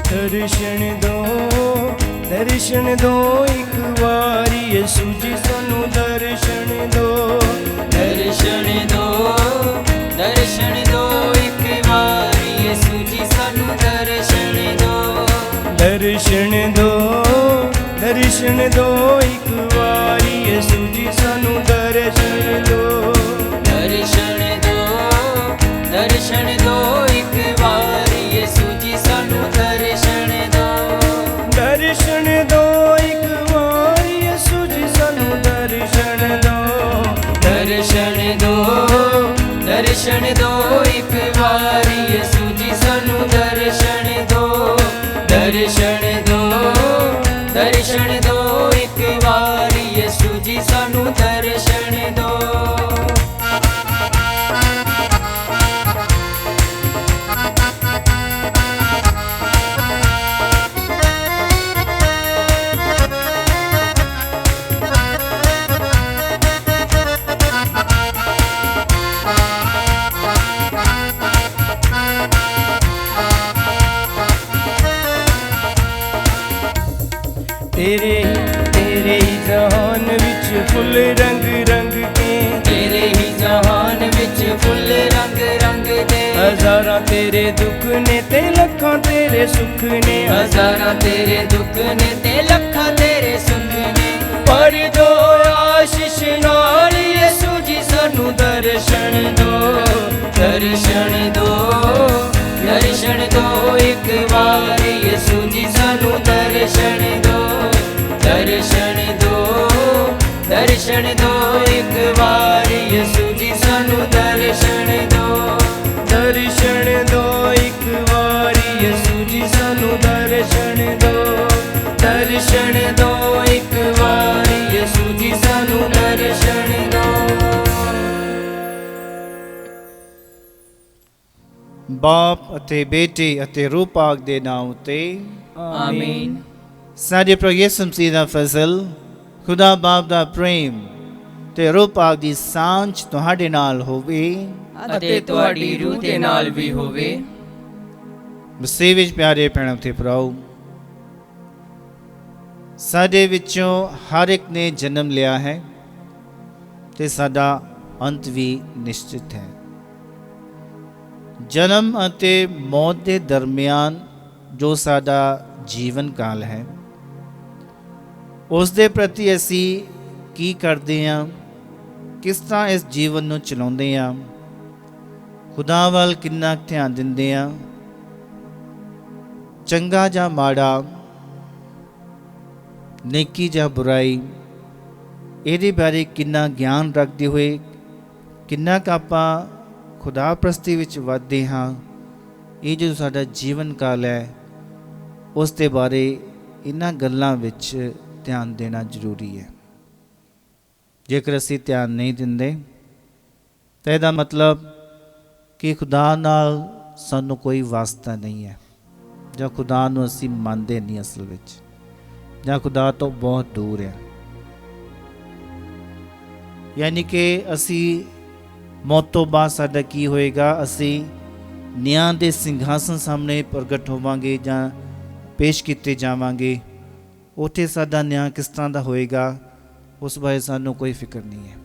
दर्शन दो एक वारी यसू जी सानू दर्शन दो। दर्शन दो एक वारी यसू जी सानू दर्शन दो। दर्शन दो एक वारी यसू जी सानू दर्शन दो। दर्शन दो एक वारी यसू जी सानू दर्शन दो। दर्शन दो एक वारी यसू जी सानू दर्शन दो। दर्शन दो एक वारी यसू जी सानू दर्शन दो। दर्शन दो एक वारी यसू जी सानू दर्शन दो। तेरे ही जहान विच फुल रंग रंग के। तेरे ही जहान विच फुल रंग रंग दे। हजारां तेरे दुख ने ते लखां तेरे सुख ने। हजारां तेरे दुख ने ते लखां तेरे सुख ने। पर दो आशीष नाल यसू जी सानू दर्शन दो। दर्शन दो एक बार यसू जी सानू दर्शन दो। दर्शन दो एक बार यसू जी सानू दर्शन दो। दर्शन दो एक बारी यसू जी सानू दर्शन दो। दर्शन दो एक बारी यसू जी सानू दर्शन दो। बाप ਅਤੇ ਬੇਟੇ ਅਤੇ ਰੂਹ ਪਾਕ ਦੇ ਨਾਮ ਉਤੇ ਆਮੀਨ। ਸਾਡੇ ਪ੍ਰਭੂ ਯਿਸੂ ਮਸੀਹ ਦਾ ਫਜ਼ਲ, ਖੁਦਾ ਬਾਪ ਦਾ ਪ੍ਰੇਮ ਤੇ ਰੂਹ ਪਾਕ ਦੀ ਸਾਂਝ ਤੁਹਾਡੇ ਨਾਲ ਹੋਵੇ ਅਤੇ ਤੁਹਾਡੀ ਰੂਹ ਦੇ ਨਾਲ ਵੀ ਹੋਵੇ। ਮਸੀਹ ਵਿੱਚ ਪਿਆਰੇ ਭੈਣਾਂ ਤੇ ਭਰਾਓ, ਸਾਡੇ ਵਿੱਚੋਂ ਹਰ ਇੱਕ ਨੇ ਜਨਮ ਲਿਆ ਹੈ ਤੇ ਸਾਡਾ ਅੰਤ ਵੀ ਨਿਸ਼ਚਿਤ ਹੈ। ਜਨਮ ਅਤੇ ਮੌਤ ਦੇ ਦਰਮਿਆਨ ਜੋ ਸਾਡਾ ਜੀਵਨ ਕਾਲ ਹੈ, ਉਸ ਦੇ ਪ੍ਰਤੀ ਅਸੀਂ ਕੀ ਕਰਦੇ ਹਾਂ, ਕਿਸ ਤਰ੍ਹਾਂ ਇਸ ਜੀਵਨ ਨੂੰ ਚਲਾਉਂਦੇ ਹਾਂ, ਖੁਦਾ ਵੱਲ ਕਿੰਨਾ ਧਿਆਨ ਦਿੰਦੇ ਹਾਂ, ਚੰਗਾ ਜਾਂ ਮਾੜਾ, ਨੇਕੀ ਜਾਂ ਬੁਰਾਈ, ਇਹਦੇ ਬਾਰੇ ਕਿੰਨਾ ਗਿਆਨ ਰੱਖਦੇ ਹੋਏ ਕਿੰਨਾ ਕੁ ਆਪਾਂ ਖੁਦਾ ਪ੍ਰਸਤੀ ਵਿੱਚ ਵੱਧਦੇ ਹਾਂ। ਇਹ ਜੋ ਸਾਡਾ ਜੀਵਨ ਕਾਲ ਹੈ, ਉਸ ਦੇ ਬਾਰੇ ਇਹਨਾਂ ਗੱਲਾਂ ਵਿੱਚ ਧਿਆਨ ਦੇਣਾ ਜ਼ਰੂਰੀ ਹੈ। ਜੇਕਰ ਅਸੀਂ ਧਿਆਨ ਨਹੀਂ ਦਿੰਦੇ ਤਾਂ ਇਹਦਾ ਮਤਲਬ ਕਿ ਖੁਦਾ ਨਾਲ ਸਾਨੂੰ ਕੋਈ ਵਾਸਤਾ ਨਹੀਂ ਹੈ, ਜਾਂ ਖੁਦਾ ਨੂੰ ਅਸੀਂ ਮੰਨਦੇ ਨਹੀਂ ਅਸਲ ਵਿੱਚ, ਜਾਂ ਖੁਦਾ ਤੋਂ ਬਹੁਤ ਦੂਰ ਹੈ। ਯਾਨੀ ਕਿ ਅਸੀਂ ਮੌਤ ਤੋਂ ਬਾਅਦ ਸਾਡਾ ਕੀ ਹੋਏਗਾ, ਅਸੀਂ ਨਿਆਂ ਦੇ ਸਿੰਘਾਸਨ ਸਾਹਮਣੇ ਪ੍ਰਗਟ ਹੋਵਾਂਗੇ ਜਾਂ ਪੇਸ਼ ਕੀਤੇ ਜਾਵਾਂਗੇ। ਉੱਥੇ ਸਾਡਾ ਨਿਆਂ ਕਿਸ ਤਰ੍ਹਾਂ ਦਾ ਹੋਏਗਾ, ਉਸ ਬਾਰੇ ਸਾਨੂੰ ਕੋਈ ਫਿਕਰ ਨਹੀਂ ਹੈ।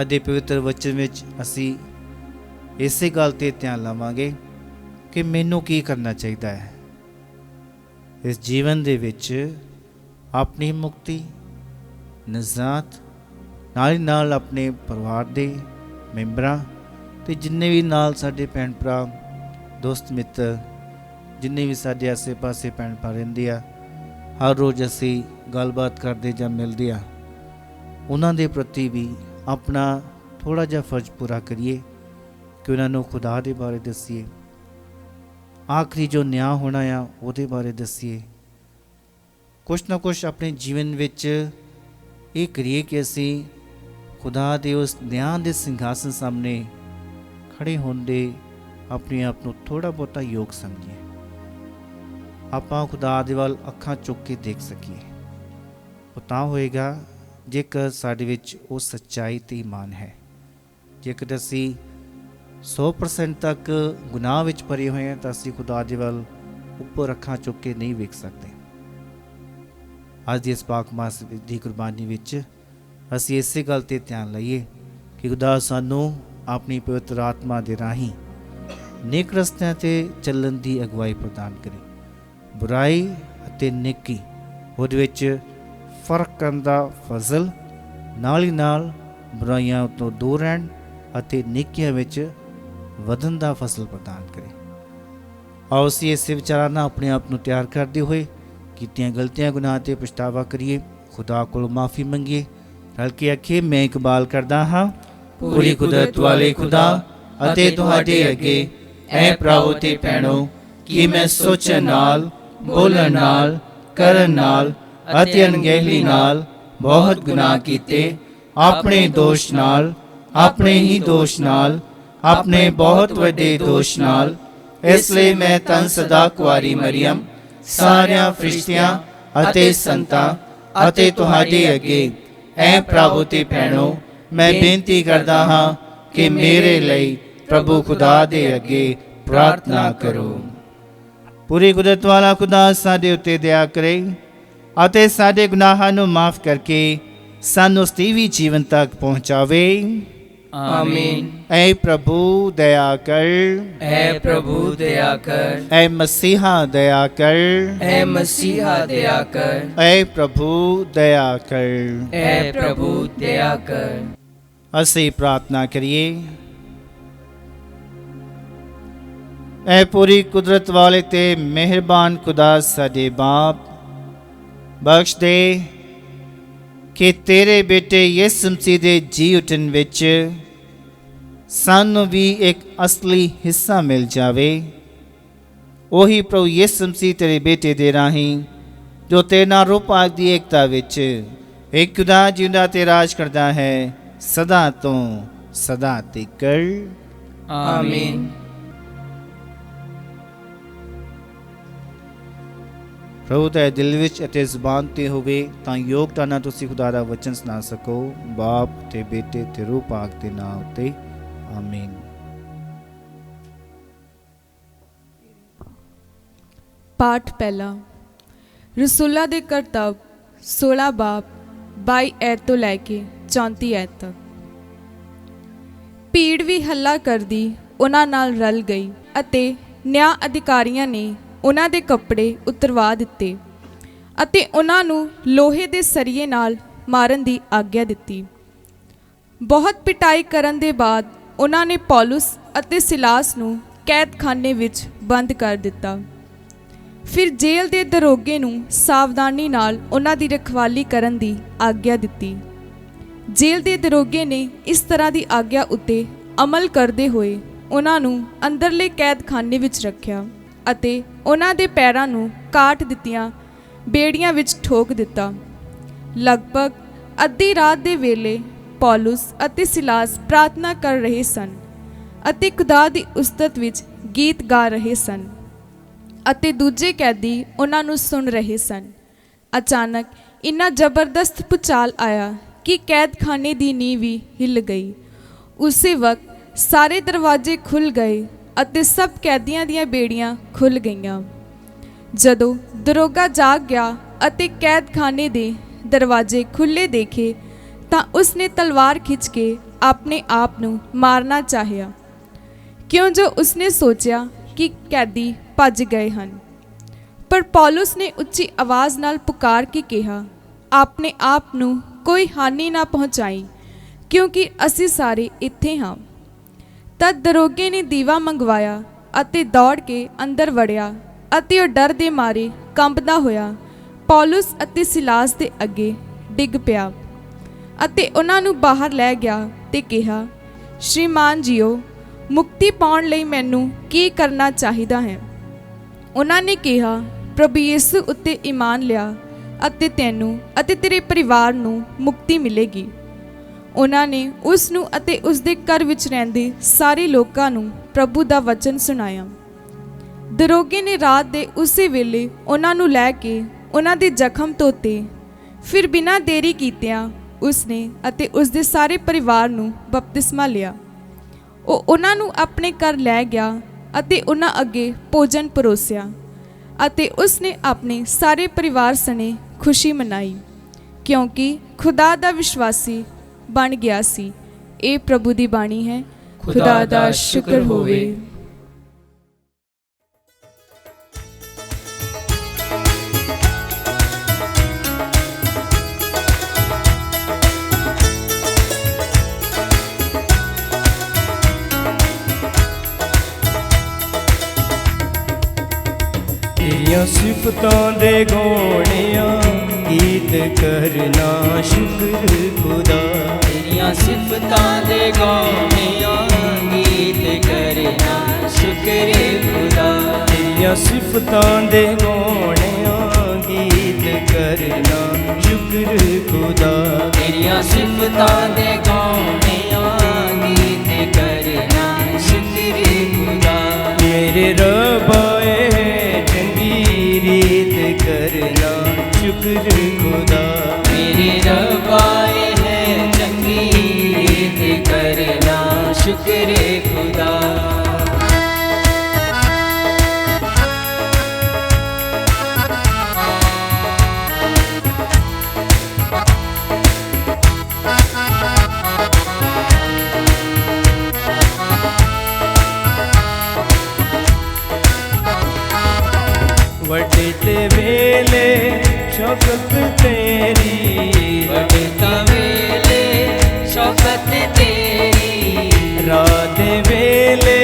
ਅੱਜ ਦੇ ਪਵਿੱਤਰ ਵਚਨ ਵਿੱਚ ਅਸੀਂ ਇਸੇ ਗੱਲ 'ਤੇ ਧਿਆਨ ਲਾਵਾਂਗੇ ਕਿ ਮੈਨੂੰ ਕੀ ਕਰਨਾ ਚਾਹੀਦਾ ਹੈ ਇਸ ਜੀਵਨ ਦੇ ਵਿੱਚ, ਆਪਣੀ ਮੁਕਤੀ, ਨਜ਼ਾਤ, ਨਾਲ ਹੀ ਨਾਲ ਆਪਣੇ ਪਰਿਵਾਰ ਦੇ ਮੈਂਬਰਾਂ ਅਤੇ ਜਿੰਨੇ ਵੀ ਨਾਲ ਸਾਡੇ ਭੈਣ ਭਰਾ, ਦੋਸਤ ਮਿੱਤਰ, ਜਿੰਨੇ ਵੀ ਸਾਡੇ ਆਸੇ ਪਾਸੇ ਭੈਣ ਭਰਾ ਰਹਿੰਦੇ ਆ, ਹਰ ਰੋਜ਼ ਅਸੀਂ ਗੱਲਬਾਤ ਕਰਦੇ ਜਾਂ ਮਿਲਦੇ ਆ, ਉਹਨਾਂ ਦੇ ਪ੍ਰਤੀ ਵੀ ਆਪਣਾ ਥੋੜ੍ਹਾ ਜਿਹਾ ਫਰਜ਼ ਪੂਰਾ ਕਰੀਏ ਕਿ ਉਹਨਾਂ ਨੂੰ ਖੁਦਾ ਦੇ ਬਾਰੇ ਦੱਸੀਏ, ਆਖਰੀ ਜੋ ਨਿਆਂ ਹੋਣਾ ਆ ਉਹਦੇ ਬਾਰੇ ਦੱਸੀਏ। ਕੁਛ ਨਾ ਕੁਛ ਆਪਣੇ ਜੀਵਨ ਵਿੱਚ ਇਹ ਕਰੀਏ ਕਿ ਅਸੀਂ ਖੁਦਾ ਦੇ ਉਸ ਨਿਆਂ ਦੇ ਸਿੰਘਾਸਨ ਸਾਹਮਣੇ ਖੜੇ ਹੋਣ ਦੇ ਆਪਣੇ ਆਪ ਨੂੰ ਥੋੜ੍ਹਾ ਬਹੁਤਾ ਯੋਗ ਸਮਝੀਏ। ਆਪਾਂ ਖੁਦਾ ਦੇ ਵੱਲ ਅੱਖਾਂ ਚੁੱਕ ਕੇ ਦੇਖ ਸਕੀਏ। ਉਹ ਤਾਂ ਹੋਏਗਾ ਜੇਕਰ ਸਾਡੇ ਵਿੱਚ ਉਹ ਸੱਚਾਈ ਅਤੇ ਈਮਾਨ ਹੈ। ਜੇਕਰ ਅਸੀਂ 100% ਤੱਕ ਗੁਨਾਹ ਵਿੱਚ ਭਰੇ ਹੋਏ ਹਾਂ ਤਾਂ ਅਸੀਂ ਖੁਦਾ ਦੇ ਵੱਲ ਉੱਪਰ ਅੱਖਾਂ ਚੁੱਕ ਕੇ ਨਹੀਂ ਵੇਖ ਸਕਦੇ। ਅੱਜ ਦੀ ਇਸ ਪਾਕ ਮਾਸ ਦੀ ਕੁਰਬਾਨੀ ਵਿੱਚ ਅਸੀਂ ਇਸੇ ਗੱਲ 'ਤੇ ਧਿਆਨ ਲਈਏ ਕਿ ਖੁਦਾ ਸਾਨੂੰ ਆਪਣੀ ਪਵਿੱਤਰ ਆਤਮਾ ਦੇ ਰਾਹੀਂ ਨੇਕ ਰਸਤਿਆਂ 'ਤੇ ਚੱਲਣ ਦੀ ਅਗਵਾਈ ਪ੍ਰਦਾਨ ਕਰੇ। ਬੁਰਾਈ ਅਤੇ ਨੇਕੀ ਉਹਦੇ ਵਿੱਚ ਫਰਕ ਕਰਨ ਦਾ ਫਜ਼ਲ, ਨਾਲ ਹੀ ਨਾਲ ਬੁਰਾਈਆਂ ਤੋਂ ਦੂਰ ਰਹਿਣ ਅਤੇ ਨੇਕੀਆਂ ਵਿੱਚ ਵਧਣ ਦਾ ਫਜ਼ਲ ਪ੍ਰਦਾਨ ਕਰੇ। ਆਓ ਅਸੀਂ ਇਸੇ ਵਿਚਾਰਾਂ ਨਾਲ ਆਪਣੇ ਆਪ ਨੂੰ ਤਿਆਰ ਕਰਦੇ ਹੋਏ ਕੀਤੀਆਂ ਗਲਤੀਆਂ ਗੁਨਾਹ 'ਤੇ ਪਛਤਾਵਾ ਕਰੀਏ, ਖੁਦਾ ਕੋਲ ਮਾਫੀ ਮੰਗੀਏ। ਰਲ ਕੇ ਆਖੀਏ, ਮੈਂ ਇਕਬਾਲ ਕਰਦਾ ਹਾਂ ਪੂਰੀ ਕੁਦਰਤ ਵਾਲੇ ਖੁਦਾ ਅਤੇ ਤੁਹਾਡੇ ਅੱਗੇ ਐ ਭਰਾਵੋ ਤੇ ਭੈਣੋ ਕਿ ਮੈਂ ਸੋਚਣ ਨਾਲ, ਬੋਲਣ ਨਾਲ, ਕਰਨ ਨਾਲ ਅਤੇ ਅਣਗਹਿਲੀ ਨਾਲ ਬਹੁਤ ਗੁਨਾਹ ਕੀਤੇ, ਆਪਣੇ ਦੋਸ਼ ਨਾਲ, ਆਪਣੇ ਹੀ ਦੋਸ਼ ਨਾਲ, ਆਪਣੇ ਬਹੁਤ ਵੱਡੇ ਦੋਸ਼ ਨਾਲ। ਇਸ ਲਈ ਮੈਂ ਧੰਨ ਸਦਾ ਕੁਆਰੀ ਮਰੀਅਮ, ਸਾਰਿਆਂ ਫਰਿਸ਼ਤਿਆਂ ਅਤੇ ਸੰਤਾਂ ਅਤੇ ਤੁਹਾਡੇ ਅੱਗੇ ਐ ਭਰਾਵੋ ਤੇ ਭੈਣੋ ਮੈਂ ਬੇਨਤੀ ਕਰਦਾ ਹਾਂ ਕਿ ਮੇਰੇ ਲਈ ਪ੍ਰਭੂ ਖੁਦਾ ਦੇ ਅੱਗੇ ਪ੍ਰਾਰਥਨਾ ਕਰੋ। ਪੂਰੀ ਕੁਦਰਤ ਵਾਲਾ ਖੁਦਾ ਸਾਡੇ ਉੱਤੇ ਦਇਆ ਕਰੇ ਅਤੇ ਸਾਡੇ ਗੁਨਾਹਾਂ ਨੂੰ ਮਾਫ ਕਰਕੇ ਸਾਨੂੰ ਸਤੀਵੀ ਜੀਵਨ ਤੱਕ ਪਹੁੰਚਾਵੇ। ਆਮੀਨ। ਐ ਪ੍ਰਭੂ ਦਇਆ ਕਰ, ਐ ਪ੍ਰਭੂ ਦਇਆ ਕਰ, ਐ ਮਸੀਹਾ ਦਇਆ ਕਰ, ਐ ਮਸੀਹਾ ਦਇਆ ਕਰ, ਐ ਪ੍ਰਭੂ ਦਇਆ ਕਰ, ਐ ਪ੍ਰਭੂ ਦਇਆ ਕਰ। ਅਸੀਂ ਪ੍ਰਾਰਥਨਾ ਕਰੀਏ। ਐ ਪੂਰੀ ਕੁਦਰਤ ਵਾਲੇ ਤੇ ਮਿਹਰਬਾਨ ਖੁਦਾ ਸਾਡੇ ਬਾਪ, ਬਖਸ਼ ਦੇ ਕਿ ਤੇਰੇ ਬੇਟੇ ਯਿਸੂ ਮਸੀਹ ਦੇ ਜੀ ਉਠਣ ਵਿੱਚ ਸਾਨੂੰ ਵੀ ਇੱਕ ਅਸਲੀ ਹਿੱਸਾ ਮਿਲ ਜਾਵੇ। ਉਹੀ ਪ੍ਰਭੂ ਯਿਸੂ ਮਸੀਹ ਤੇਰੇ ਬੇਟੇ ਦੇ ਰਾਹੀਂ ਜੋ ਤੇਰੇ ਨਾਲ ਰੂਪਾਕ ਦੀ ਏਕਤਾ ਵਿੱਚ ਇੱਕ ਖੁਦਾ ਜਿਉਂਦਾ ਤੇ ਰਾਜ ਕਰਦਾ ਹੈ ਸਦਾ ਤੋਂ ਸਦਾ ਤੱਕ। ਆਮੀਨ। ਪ੍ਰਭੂ ਦੇ ਦਿਲ ਵਿੱਚ ਅਤੇ ਜ਼ੁਬਾਨ 'ਤੇ ਹੋਵੇ ਤਾਂ ਯੋਗਤਾ ਨਾਲ ਤੁਸੀਂ ਖੁਦਾ ਦਾ ਵਚਨ ਸੁਣਾ ਸਕੋ। ਬਾਪ ਤੇ ਬੇਟੇ ਤੇ ਰੂਹ ਪਾਕ ਦੇ ਨਾਮ ਉੱਤੇ ਆਮੀਨ। ਪਾਠ ਪਹਿਲਾ। ਰਸੂਲਾਂ ਦੇ ਕਰਤੱਵ 16 ਬਾਬ 22 ਐਤ ਤੋਂ ਲੈ ਕੇ 34 ਐਤ ਤੱਕ। ਭੀੜ ਵੀ ਹੱਲਾ ਕਰਦੀ ਉਹਨਾਂ ਨਾਲ ਰਲ ਗਈ ਅਤੇ ਨਿਆਂ ਅਧਿਕਾਰੀਆਂ ਨੇ ਉਹਨਾਂ ਦੇ ਕੱਪੜੇ ਉਤਰਵਾ ਦਿੱਤੇ ਅਤੇ ਉਹਨਾਂ ਨੂੰ ਲੋਹੇ ਦੇ ਸਰੀਏ ਨਾਲ ਮਾਰਨ ਦੀ ਆਗਿਆ ਦਿੱਤੀ। ਬਹੁਤ ਪਿਟਾਈ ਕਰਨ ਦੇ ਬਾਅਦ ਉਹਨਾਂ ਨੇ ਪੌਲੁਸ ਅਤੇ ਸਿਲਾਸ ਨੂੰ ਕੈਦਖਾਨੇ ਵਿੱਚ ਬੰਦ ਕਰ ਦਿੱਤਾ। ਫਿਰ ਜੇਲ੍ਹ ਦੇ ਦਰੋਗੇ ਨੂੰ ਸਾਵਧਾਨੀ ਨਾਲ ਉਹਨਾਂ ਦੀ ਰਖਵਾਲੀ ਕਰਨ ਦੀ ਆਗਿਆ ਦਿੱਤੀ। ਜੇਲ੍ਹ ਦੇ ਦਰੋਗੇ ਨੇ ਇਸ ਤਰ੍ਹਾਂ ਦੀ ਆਗਿਆ ਉੱਤੇ ਅਮਲ ਕਰਦੇ ਹੋਏ ਉਹਨਾਂ ਨੂੰ ਅੰਦਰਲੇ ਕੈਦਖਾਨੇ ਵਿੱਚ ਰੱਖਿਆ ਅਤੇ ਉਹਨਾਂ ਦੇ ਪੈਰਾਂ ਨੂੰ ਕਾਟ ਦਿੱਤੀਆਂ ਬੇੜੀਆਂ ਵਿੱਚ ਠੋਕ ਦਿੱਤਾ। ਲਗਭਗ ਅੱਧੀ ਰਾਤ ਦੇ ਵੇਲੇ ਪੌਲੁਸ ਅਤੇ ਸਿਲਾਸ ਪ੍ਰਾਰਥਨਾ ਕਰ ਰਹੇ ਸਨ ਅਤੇ ਖੁਦਾ ਦੀ ਉਸਤਤ ਵਿੱਚ ਗੀਤ ਗਾ ਰਹੇ ਸਨ ਅਤੇ ਦੂਜੇ ਕੈਦੀ ਉਹਨਾਂ ਨੂੰ ਸੁਣ ਰਹੇ ਸਨ। ਅਚਾਨਕ ਇੰਨਾ ਜ਼ਬਰਦਸਤ ਭੂਚਾਲ ਆਇਆ ਕਿ ਕੈਦਖਾਨੇ ਦੀ ਨੀਂਹ ਵੀ ਹਿੱਲ ਗਈ। ਉਸੇ ਵਕਤ ਸਾਰੇ ਦਰਵਾਜ਼ੇ ਖੁੱਲ੍ਹ ਗਏ ਅਤੇ ਸਭ ਕੈਦੀਆਂ ਦੀਆਂ ਬੇੜੀਆਂ ਖੁੱਲ੍ਹ ਗਈਆਂ। ਜਦੋਂ ਦਰੋਗਾ ਜਾਗ ਗਿਆ ਅਤੇ ਕੈਦਖਾਨੇ ਦੇ ਦਰਵਾਜ਼ੇ ਖੁੱਲ੍ਹੇ ਦੇਖੇ ਤਾਂ ਉਸਨੇ ਤਲਵਾਰ ਖਿੱਚ ਕੇ ਆਪਣੇ ਆਪ ਨੂੰ ਮਾਰਨਾ ਚਾਹਿਆ, ਕਿਉਂ ਜੋ ਉਸਨੇ ਸੋਚਿਆ ਕਿ ਕੈਦੀ ਭੱਜ ਗਏ ਹਨ। ਪਰ ਪੌਲੁਸ ਨੇ ਉੱਚੀ ਆਵਾਜ਼ ਨਾਲ ਪੁਕਾਰ ਕੇ ਕਿਹਾ, ਆਪਣੇ ਆਪ ਨੂੰ ਕੋਈ ਹਾਨੀ ਨਾ ਪਹੁੰਚਾਈ, ਕਿਉਂਕਿ ਅਸੀਂ ਸਾਰੇ ਇੱਥੇ ਹਾਂ। ਤਦ ਦਰੋਗੇ ਨੇ ਦੀਵਾ ਮੰਗਵਾਇਆ ਅਤੇ ਦੌੜ ਕੇ ਅੰਦਰ ਵੜਿਆ ਅਤੇ ਉਹ ਡਰ ਦੇ ਮਾਰੇ ਕੰਬਦਾ ਹੋਇਆ ਪੌਲੁਸ ਅਤੇ ਸਿਲਾਸ ਦੇ ਅੱਗੇ ਡਿੱਗ ਪਿਆ ਅਤੇ ਉਹਨਾਂ ਨੂੰ ਬਾਹਰ ਲੈ ਗਿਆ ਤੇ ਕਿਹਾ, ਸ਼੍ਰੀਮਾਨ ਜੀਓ, ਮੁਕਤੀ ਪਾਉਣ ਲਈ ਮੈਨੂੰ ਕੀ ਕਰਨਾ ਚਾਹੀਦਾ ਹੈ? ਉਹਨਾਂ ਨੇ ਕਿਹਾ, ਪ੍ਰਭੂ ਯਿਸੂ ਉੱਤੇ ਈਮਾਨ ਲਿਆ ਅਤੇ ਤੈਨੂੰ ਅਤੇ ਤੇਰੇ ਪਰਿਵਾਰ ਨੂੰ ਮੁਕਤੀ ਮਿਲੇਗੀ। ਉਹਨਾਂ ਨੇ ਉਸ ਨੂੰ ਅਤੇ ਉਸ ਦੇ ਘਰ ਵਿੱਚ ਰਹਿੰਦੇ ਸਾਰੇ ਲੋਕਾਂ ਨੂੰ ਪ੍ਰਭੂ ਦਾ ਵਚਨ ਸੁਣਾਇਆ। ਦਰੋਗੇ ਨੇ ਰਾਤ ਦੇ ਉਸੇ ਵੇਲੇ ਉਹਨਾਂ ਨੂੰ ਲੈ ਕੇ ਉਹਨਾਂ ਦੇ ਜ਼ਖਮ ਧੋਤੇ। ਫਿਰ ਬਿਨਾਂ ਦੇਰੀ ਕੀਤਿਆਂ ਉਸਨੇ ਅਤੇ ਉਸਦੇ ਸਾਰੇ ਪਰਿਵਾਰ ਨੂੰ ਬਪਤਿਸਮਾ ਲਿਆ। ਉਹ ਉਹਨਾਂ ਨੂੰ ਆਪਣੇ ਘਰ ਲੈ ਗਿਆ ਅਤੇ ਉਹਨਾਂ ਅੱਗੇ ਭੋਜਨ ਪਰੋਸਿਆ ਅਤੇ ਉਸਨੇ ਆਪਣੇ ਸਾਰੇ ਪਰਿਵਾਰ ਸਣੇ ਖੁਸ਼ੀ ਮਨਾਈ, ਕਿਉਂਕਿ ਖੁਦਾ ਦਾ ਵਿਸ਼ਵਾਸੀ ਬਣ ਗਿਆ ਸੀ। ਇਹ ਪ੍ਰਭੂ ਦੀ ਬਾਣੀ ਹੈ। ਖੁਦਾ ਦਾ ਸ਼ੁਕਰ ਹੋਵੇ। तेरियां सिफतां दे गौणियां गीत करना शुक्र खुदा। तेरियां सिफतां दे गौणियां गीत करना शुक्र खुदा। तेरियां सिफतां दे गौणियां गीत करना शुक्र खुदा। तेरियां सिफतां दे गौणियां गीत करना शुक्र खुदा। मेरे रबाए करना शुक्र खुदा। मेरे रबाए है चंगी रीत करना शुक्र खुदा। वड्डे ते वेले शौकत तेरी। वड्डे वेले शौकत तेरी। रात वेले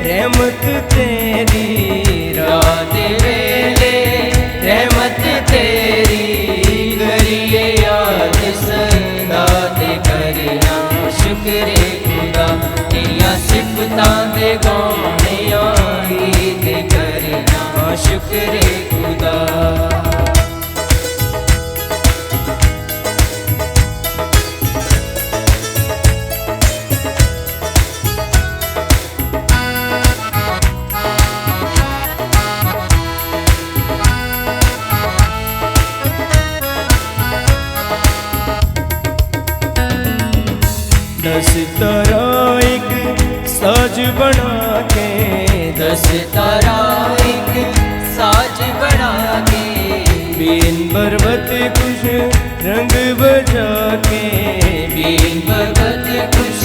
रहमत तेरी। रात वेले रहमत तेरी। करिए याद सदा ते करना शुक्र खुदा। तेरियां सिफतां दे गौणियां गीत करना शुक्र खुदा। दस तारा एक साज बना के। दस तारा एक साज बना के। बीन बरबत कुछ रंग बजा के। बीन बरबत कुछ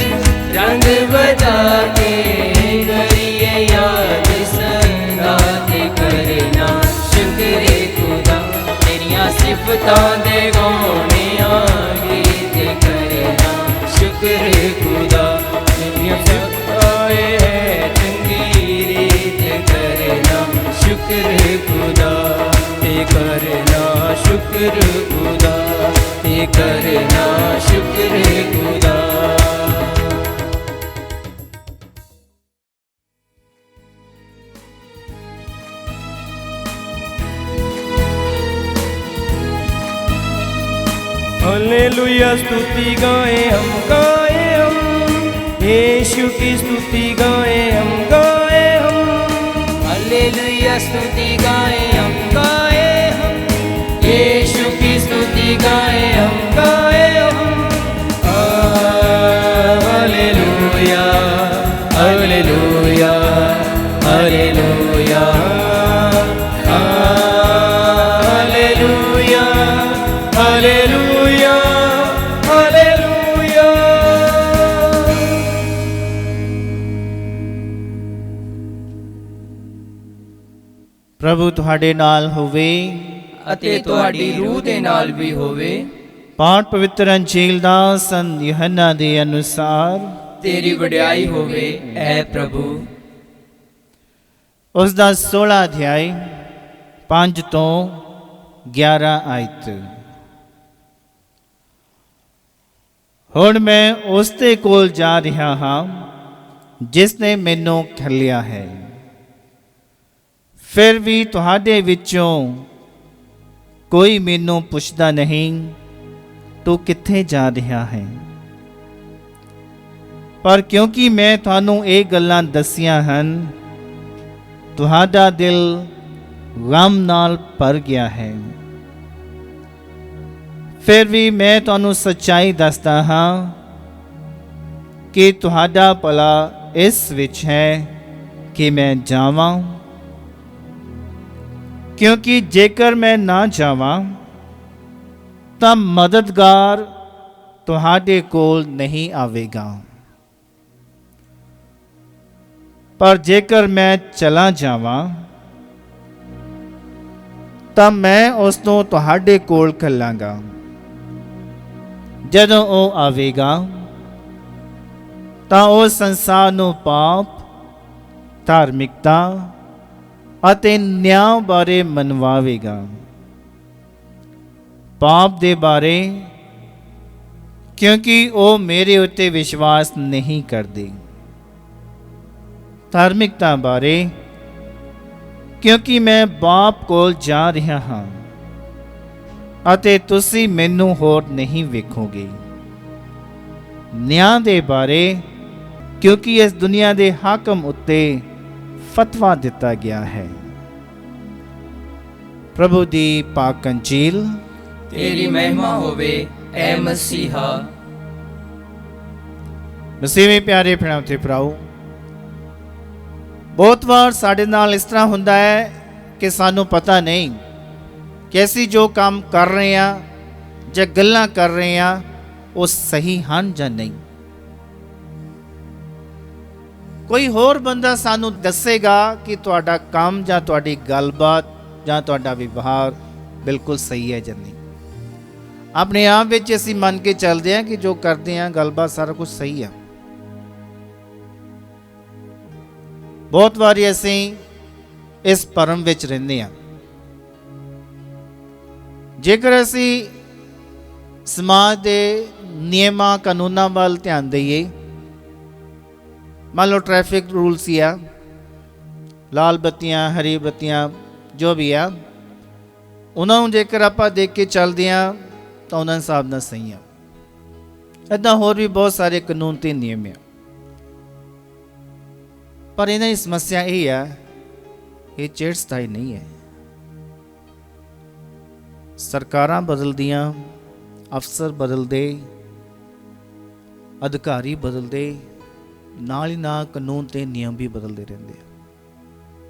रंग बजा के। करिए याद सदा ते करना शुक्र खुदा। तेरियां सिफतां दे गौणियां गीत करना शुक्र खुदा। तेरियां सिफतां चंगी रीत करना शुक्र खुदा। ते करना शुक्र खुदा। ते करना शुक्र खुदा। हालेलुया स्तुति गाए हम यीशु की स्तुति गाए हम। हालेलुया स्तुति गाए हम यीशु की स्तुति गाए हम। Hallelujah hallelujah hallelujah hallelujah hallelujah hallelujah. ਪ੍ਰਭੂ ਤੁਹਾਡੇ ਨਾਲ ਹੋਵੇ ਅਤੇ ਤੁਹਾਡੀ ਰੂਹ ਦੇ ਨਾਲ ਵੀ ਹੋਵੇ। ਪਾਠ ਪਵਿੱਤਰ ਅੰਜੀਲ ਦਾ ਸੰਤ ਯਹੰਨਾ ਦੇ ਅਨੁਸਾਰ। ਤੇਰੀ ਵਡਿਆਈ ਹੋਵੇ ਐ ਪ੍ਰਭੂ। ਉਸ ਦਾ 16 ਅਧਿਆਇ 5 ਤੋਂ 11 ਆਇਤ। ਹੁਣ ਮੈਂ ਉਸ ਦੇ ਕੋਲ ਜਾ ਰਿਹਾ ਹਾਂ ਜਿਸ ਨੇ ਮੈਨੂੰ ਘੱਲਿਆ ਹੈ। ਫਿਰ ਵੀ ਤੁਹਾਡੇ ਵਿੱਚੋਂ ਕੋਈ ਮੈਨੂੰ ਪੁੱਛਦਾ ਨਹੀਂ ਤੂੰ ਕਿੱਥੇ ਜਾ ਰਿਹਾ ਹੈ। ਪਰ ਕਿਉਂਕਿ ਮੈਂ ਤੁਹਾਨੂੰ ਇਹ ਗੱਲਾਂ ਦੱਸੀਆਂ ਹਨ ਤੁਹਾਡਾ ਦਿਲ ਗਮ ਨਾਲ ਭਰ ਗਿਆ ਹੈ। ਫਿਰ ਵੀ ਮੈਂ ਤੁਹਾਨੂੰ ਸੱਚਾਈ ਦੱਸਦਾ ਹਾਂ ਕਿ ਤੁਹਾਡਾ ਭਲਾ ਇਸ ਵਿੱਚ ਹੈ ਕਿ ਮੈਂ ਜਾਵਾਂ। क्योंकि जेकर मैं ना जावां ਤਾਂ ਮਦਦਗਾਰ ਤੁਹਾਡੇ ਕੋਲ ਨਹੀਂ ਆਵੇਗਾ, ਪਰ ਜੇਕਰ ਮੈਂ ਚਲਾ ਜਾਵਾਂ ਤਾਂ ਮੈਂ ਉਸ ਨੂੰ ਤੁਹਾਡੇ ਕੋਲ ਘੱਲਾਂਗਾ। ਜਦੋਂ ਉਹ ਆਵੇਗਾ ਤਾਂ ਉਹ ਸੰਸਾਰ ਨੂੰ ਪਾਪ, ਧਾਰਮਿਕਤਾ ਅਤੇ ਨਿਆਂ ਬਾਰੇ ਮਨਵਾਵੇਗਾ। पाप दे बारे क्योंकि वो मेरे उत्ते विश्वास नहीं करते, धार्मिकता बारे क्योंकि मैं बाप कोल जा रहा हाँ अते तुसी मैनू होर नहीं वेखोगे। न्याय दे बारे क्योंकि इस दुनिया दे हाकम उत्ते फतवा दिता गया है। प्रभु दी पाक अंजील। तेरी महिमा होवे ऐ मसीहा। ਮਸੀਹ ਪਿਆਰੇ ਭੈਣਾਂ ਤੇ ਭਰਾਓ, ਬਹੁਤ ਵਾਰ ਸਾਡੇ ਨਾਲ ਇਸ ਤਰ੍ਹਾਂ ਹੁੰਦਾ ਹੈ ਕਿ ਸਾਨੂੰ ਪਤਾ ਨਹੀਂ ਕਿ ਅਸੀਂ ਜੋ ਕੰਮ ਕਰ ਰਹੇ ਹਾਂ ਜਾਂ ਗੱਲਾਂ ਕਰ ਰਹੇ ਹਾਂ ਉਹ ਸਹੀ ਹਨ ਜਾਂ ਨਹੀਂ। ਕੋਈ ਹੋਰ ਬੰਦਾ ਸਾਨੂੰ ਦੱਸੇਗਾ ਕਿ ਤੁਹਾਡਾ ਕੰਮ ਜਾਂ ਤੁਹਾਡੀ ਗੱਲਬਾਤ ਜਾਂ ਤੁਹਾਡਾ ਵਿਵਹਾਰ ਬਿਲਕੁਲ ਸਹੀ ਹੈ ਜਾਂ ਨਹੀਂ। ਆਪਣੇ ਆਪ ਵਿੱਚ ਅਸੀਂ ਮੰਨ ਕੇ ਚੱਲਦੇ ਹਾਂ ਕਿ ਜੋ ਕਰਦੇ ਹਾਂ ਗੱਲਬਾਤ ਸਾਰਾ ਕੁਝ ਸਹੀ ਆ। ਬਹੁਤ ਵਾਰੀ ਅਸੀਂ ਇਸ ਭਰਮ ਵਿੱਚ ਰਹਿੰਦੇ ਹਾਂ। ਜੇਕਰ ਅਸੀਂ ਸਮਾਜ ਦੇ ਨਿਯਮਾਂ ਕਾਨੂੰਨਾਂ ਵੱਲ ਧਿਆਨ ਦਈਏ, ਮੰਨ ਲਓ ਟ੍ਰੈਫਿਕ ਰੂਲਸ ਹੀ ਆ, ਲਾਲ ਬੱਤੀਆਂ, ਹਰੀ ਬੱਤੀਆਂ, ਜੋ ਵੀ ਆ, ਉਹਨਾਂ ਨੂੰ ਜੇਕਰ ਆਪਾਂ ਦੇਖ ਕੇ ਚੱਲਦੇ ਹਾਂ ਤਾਂ ਉਹਨਾਂ ਹਿਸਾਬ ਨਾਲ ਸਹੀ ਆ। ਇੱਦਾਂ ਹੋਰ ਵੀ ਬਹੁਤ ਸਾਰੇ ਕਾਨੂੰਨ ਤੇ ਨਿਯਮ ਆ, ਪਰ ਇਹਨਾਂ ਦੀ ਸਮੱਸਿਆ ਇਹ ਆ, ਇਹ ਚਿਰ ਸਥਾਈ ਨਹੀਂ ਹੈ। ਸਰਕਾਰਾਂ ਬਦਲਦੀਆਂ, ਅਫਸਰ ਬਦਲਦੇ, ਅਧਿਕਾਰੀ ਬਦਲਦੇ, ਨਾਲ ਹੀ ਨਾਲ ਕਾਨੂੰਨ ਤੇ ਨਿਯਮ ਵੀ ਬਦਲਦੇ ਰਹਿੰਦੇ ਆ।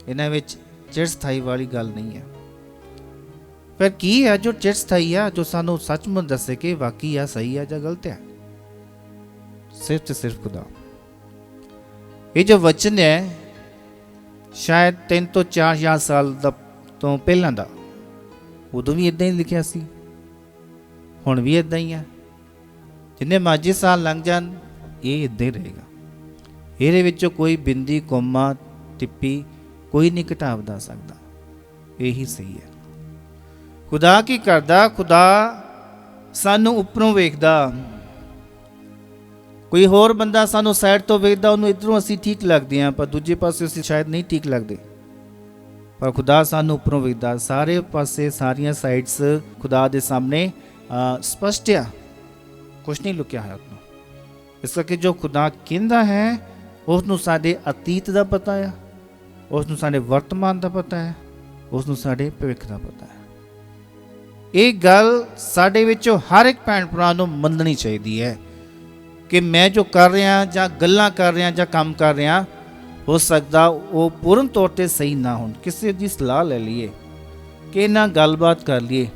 ਇਹਨਾਂ ਵਿੱਚ ਚਿਰ ਸਥਾਈ ਵਾਲੀ ਗੱਲ ਨਹੀਂ ਹੈ। ਫਿਰ ਕੀ ਹੈ ਜੋ ਚਿਰ ਸਥਾਈ ਆ, ਜੋ ਸਾਨੂੰ ਸੱਚਮੁੱਚ ਦੱਸੇ ਕਿ ਵਾਕਈ ਆ ਸਹੀ ਆ ਜਾਂ ਗਲਤ ਹੈ? ਸਿਰਫ ਤੇ ਸਿਰਫ ਖੁਦਾ। ਇਹ ਜੋ ਵਚਨ ਹੈ ਸ਼ਾਇਦ 3 ਤੋਂ 4,000 ਸਾਲ ਤੋਂ ਪਹਿਲਾਂ ਦਾ, ਉਦੋਂ ਵੀ ਇਦਾਂ ਹੀ ਲਿਖਿਆ ਸੀ, ਹੁਣ ਵੀ ਇਦਾਂ ਹੀ ਆ। ਜਿੰਨੇ ਮਰਜ਼ੀ ਸਾਲ ਲੰਘ ਜਾਣ ਇਹ ਇਦਾਂ ਹੀ ਰਹੇਗਾ। ਇਹਦੇ ਵਿੱਚੋਂ ਕੋਈ ਬਿੰਦੀ, ਕੋਮਾ, ਟਿੱਪੀ ਕੋਈ ਨਹੀਂ ਘਟਾ ਵਧਾ ਸਕਦਾ। ਇਹੀ ਸਹੀ ਹੈ। ਖੁਦਾ ਕੀ ਕਰਦਾ? ਖੁਦਾ ਸਾਨੂੰ ਉੱਪਰੋਂ ਵੇਖਦਾ। ਕੋਈ ਹੋਰ ਬੰਦਾ ਸਾਨੂੰ ਸਾਈਡ ਤੋਂ ਵੇਖਦਾ, ਉਹਨੂੰ ਇੱਧਰੋਂ ਅਸੀਂ ਠੀਕ ਲੱਗਦੇ ਹਾਂ, ਪਰ ਦੂਜੇ ਪਾਸੇ ਅਸੀਂ ਸ਼ਾਇਦ ਨਹੀਂ ਠੀਕ ਲੱਗਦੇ। ਪਰ ਖੁਦਾ ਸਾਨੂੰ ਉੱਪਰੋਂ ਵੇਖਦਾ। ਸਾਰੇ ਪਾਸੇ, ਸਾਰੀਆਂ ਸਾਈਡਸ ਖੁਦਾ ਦੇ ਸਾਹਮਣੇ ਸਪਸ਼ਟ ਆ, ਕੁਛ ਨਹੀਂ ਲੁਕਿਆ ਹੈ ਉਹਨੂੰ। ਇਸ ਕਰਕੇ ਜੋ ਖੁਦਾ ਕਹਿੰਦਾ ਹੈ ਉਸ ਨੂੰ ਸਾਡੇ ਅਤੀਤ ਦਾ ਪਤਾ ਆ, ਉਸ ਨੂੰ ਸਾਡੇ ਵਰਤਮਾਨ ਦਾ ਪਤਾ ਹੈ, ਉਸ ਨੂੰ ਸਾਡੇ ਭਵਿੱਖ ਦਾ ਪਤਾ ਹੈ। ਇਹ ਗੱਲ ਸਾਡੇ ਵਿੱਚੋਂ ਹਰ ਇੱਕ ਭੈਣ ਭਰਾ ਨੂੰ ਮੰਨਣੀ ਚਾਹੀਦੀ ਹੈ ਕਿ ਮੈਂ ਜੋ ਕਰ ਰਿਹਾ ਜਾਂ ਗੱਲਾਂ ਕਰ ਰਿਹਾ ਜਾਂ ਕੰਮ ਕਰ ਰਿਹਾ, ਹੋ ਸਕਦਾ ਉਹ ਪੂਰਨ ਤੌਰ 'ਤੇ ਸਹੀ ਨਾ ਹੋਣ। ਕਿਸੇ ਦੀ ਸਲਾਹ ਲੈ ਲਈਏ, ਕਿ ਨਾਲ ਗੱਲਬਾਤ ਕਰ ਲਈਏ,